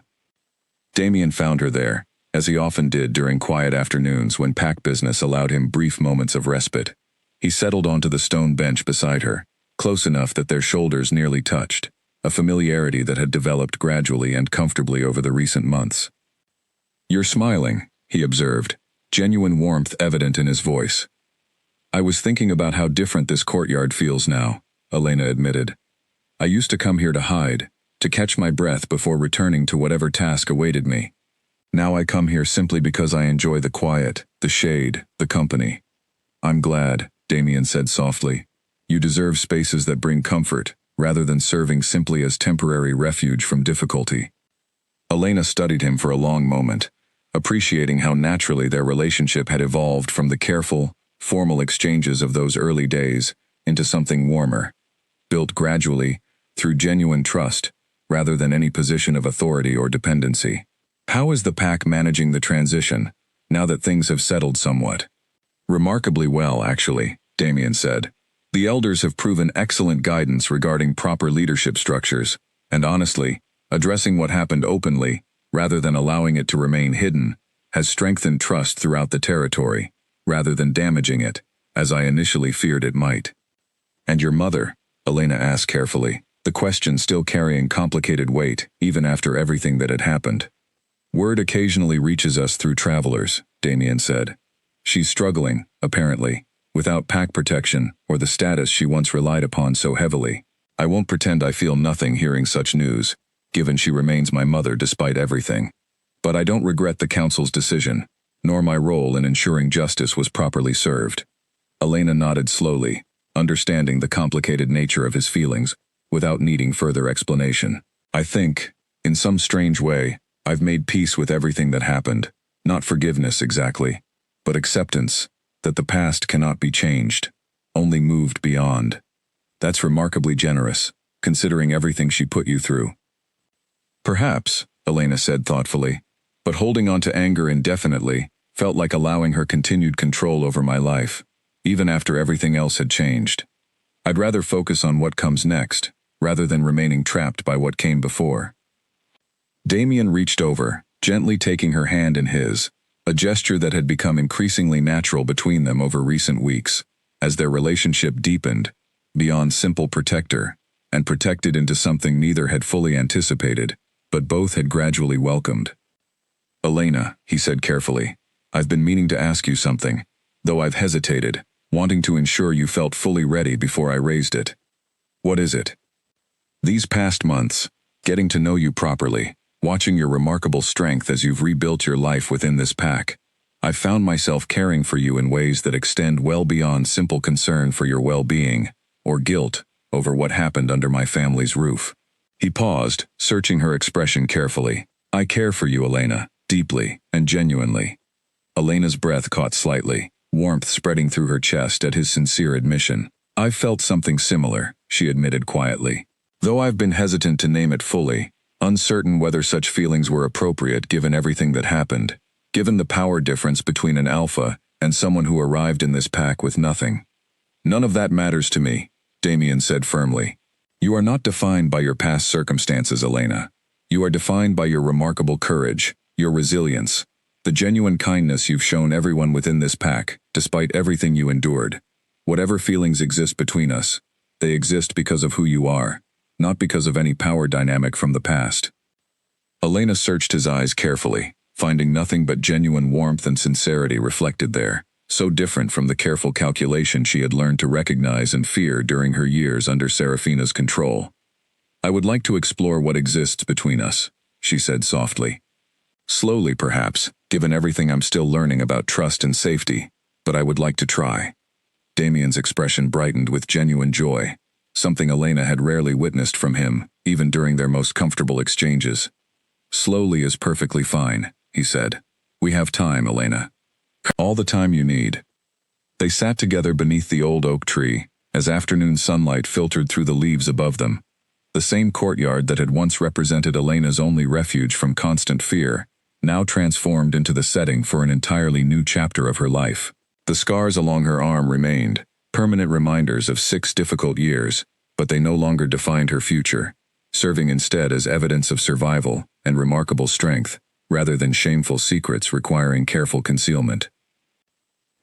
Damien found her there, as he often did during quiet afternoons when pack business allowed him brief moments of respite. He settled onto the stone bench beside her, close enough that their shoulders nearly touched, a familiarity that had developed gradually and comfortably over the recent months. "You're smiling," he observed, genuine warmth evident in his voice. "I was thinking about how different this courtyard feels now," Elena admitted. "I used to come here to hide, to catch my breath before returning to whatever task awaited me. Now I come here simply because I enjoy the quiet, the shade, the company." "I'm glad," Damien said softly. "You deserve spaces that bring comfort, rather than serving simply as temporary refuge from difficulty." Elena studied him for a long moment, appreciating how naturally their relationship had evolved from the careful, formal exchanges of those early days into something warmer, built gradually, through genuine trust, rather than any position of authority or dependency. "How is the pack managing the transition, now that things have settled somewhat?" "Remarkably well, actually," Damien said. "The elders have proven excellent guidance regarding proper leadership structures, and honestly, addressing what happened openly, rather than allowing it to remain hidden, has strengthened trust throughout the territory, rather than damaging it, as I initially feared it might." "And your mother?" Elena asked carefully, the question still carrying complicated weight, even after everything that had happened. "Word occasionally reaches us through travelers," Damien said. "She's struggling, apparently, without pack protection or the status she once relied upon so heavily. I won't pretend I feel nothing hearing such news, given she remains my mother despite everything. But I don't regret the council's decision, nor my role in ensuring justice was properly served." Elena nodded slowly, understanding the complicated nature of his feelings, without needing further explanation. "I think, in some strange way, I've made peace with everything that happened, not forgiveness exactly, but acceptance that the past cannot be changed, only moved beyond. That's remarkably generous, considering everything she put you through." "Perhaps," Elena said thoughtfully, "but holding on to anger indefinitely felt like allowing her continued control over my life, even after everything else had changed. I'd rather focus on what comes next, rather than remaining trapped by what came before." Damien reached over, gently taking her hand in his, a gesture that had become increasingly natural between them over recent weeks, as their relationship deepened, beyond simple protector, and protected into something neither had fully anticipated, but both had gradually welcomed. "Elena," he said carefully, "I've been meaning to ask you something, though I've hesitated, wanting to ensure you felt fully ready before I raised it. What is it? These past months, getting to know you properly, watching your remarkable strength as you've rebuilt your life within this pack, I've found myself caring for you in ways that extend well beyond simple concern for your well-being, or guilt over what happened under my family's roof. He paused, searching her expression carefully. I care for you, Elena, deeply and genuinely. Elena's breath caught slightly, warmth spreading through her chest at his sincere admission. I've felt something similar, she admitted quietly. Though I've been hesitant to name it fully, uncertain whether such feelings were appropriate given everything that happened, given the power difference between an alpha and someone who arrived in this pack with nothing. None of that matters to me, Damien said firmly. You are not defined by your past circumstances, Elena. You are defined by your remarkable courage, your resilience, the genuine kindness you've shown everyone within this pack, despite everything you endured. Whatever feelings exist between us, they exist because of who you are, not because of any power dynamic from the past. Elena searched his eyes carefully, finding nothing but genuine warmth and sincerity reflected there, so different from the careful calculation she had learned to recognize and fear during her years under Serafina's control. I would like to explore what exists between us, she said softly. Slowly, perhaps, given everything I'm still learning about trust and safety, but I would like to try. Damien's expression brightened with genuine joy, something Elena had rarely witnessed from him, even during their most comfortable exchanges. Slowly is perfectly fine, he said. We have time, Elena. All the time you need. They sat together beneath the old oak tree, as afternoon sunlight filtered through the leaves above them. The same courtyard that had once represented Elena's only refuge from constant fear, now transformed into the setting for an entirely new chapter of her life. The scars along her arm remained, permanent reminders of 6 difficult years, but they no longer defined her future, serving instead as evidence of survival and remarkable strength, rather than shameful secrets requiring careful concealment.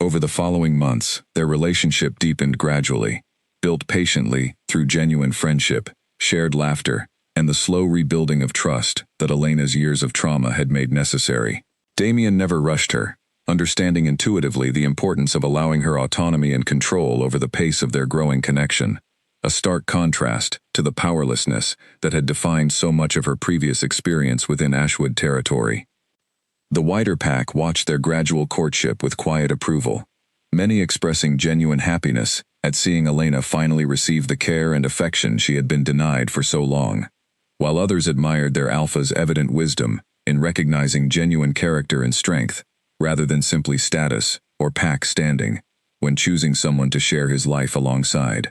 Over the following months, their relationship deepened gradually, built patiently through genuine friendship, shared laughter, and the slow rebuilding of trust that Elena's years of trauma had made necessary. Damien never rushed her, understanding intuitively the importance of allowing her autonomy and control over the pace of their growing connection, a stark contrast to the powerlessness that had defined so much of her previous experience within Ashwood territory. The wider pack watched their gradual courtship with quiet approval, many expressing genuine happiness at seeing Elena finally receive the care and affection she had been denied for so long, while others admired their alpha's evident wisdom in recognizing genuine character and strength, rather than simply status or pack standing, when choosing someone to share his life alongside.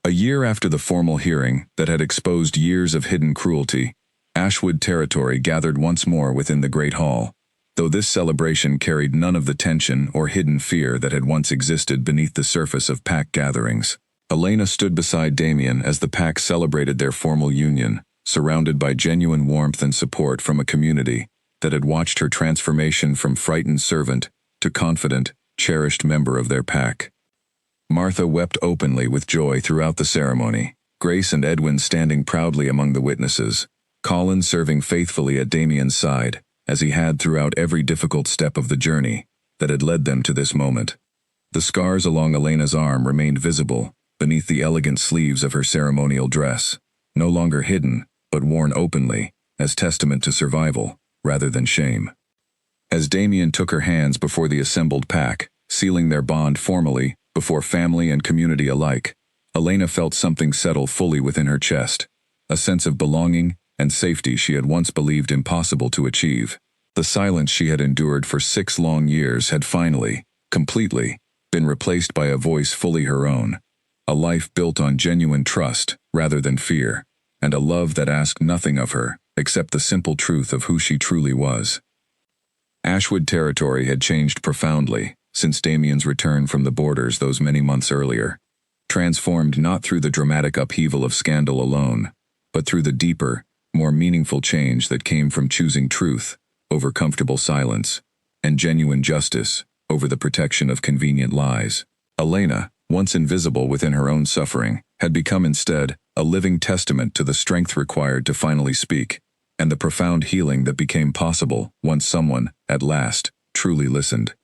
A year after the formal hearing that had exposed years of hidden cruelty, Ashwood territory gathered once more within the Great Hall, though this celebration carried none of the tension or hidden fear that had once existed beneath the surface of pack gatherings. Elena stood beside Damien as the pack celebrated their formal union, surrounded by genuine warmth and support from a community that had watched her transformation from frightened servant to confident, cherished member of their pack. Martha wept openly with joy throughout the ceremony, Grace and Edwin standing proudly among the witnesses, Colin serving faithfully at Damien's side, as he had throughout every difficult step of the journey that had led them to this moment. The scars along Elena's arm remained visible beneath the elegant sleeves of her ceremonial dress, no longer hidden, but worn openly, as testament to survival, rather than shame. As Damien took her hands before the assembled pack, sealing their bond formally before family and community alike, Elena felt something settle fully within her chest, a sense of belonging and safety she had once believed impossible to achieve. The silence she had endured for 6 long years had finally, completely, been replaced by a voice fully her own, a life built on genuine trust rather than fear, and a love that asked nothing of her except the simple truth of who she truly was. Ashwood territory had changed profoundly since Damien's return from the borders those many months earlier, transformed not through the dramatic upheaval of scandal alone, but through the deeper, more meaningful change that came from choosing truth over comfortable silence, and genuine justice over the protection of convenient lies. Elena, once invisible within her own suffering, had become instead a living testament to the strength required to finally speak, and the profound healing that became possible once someone, at last, truly listened.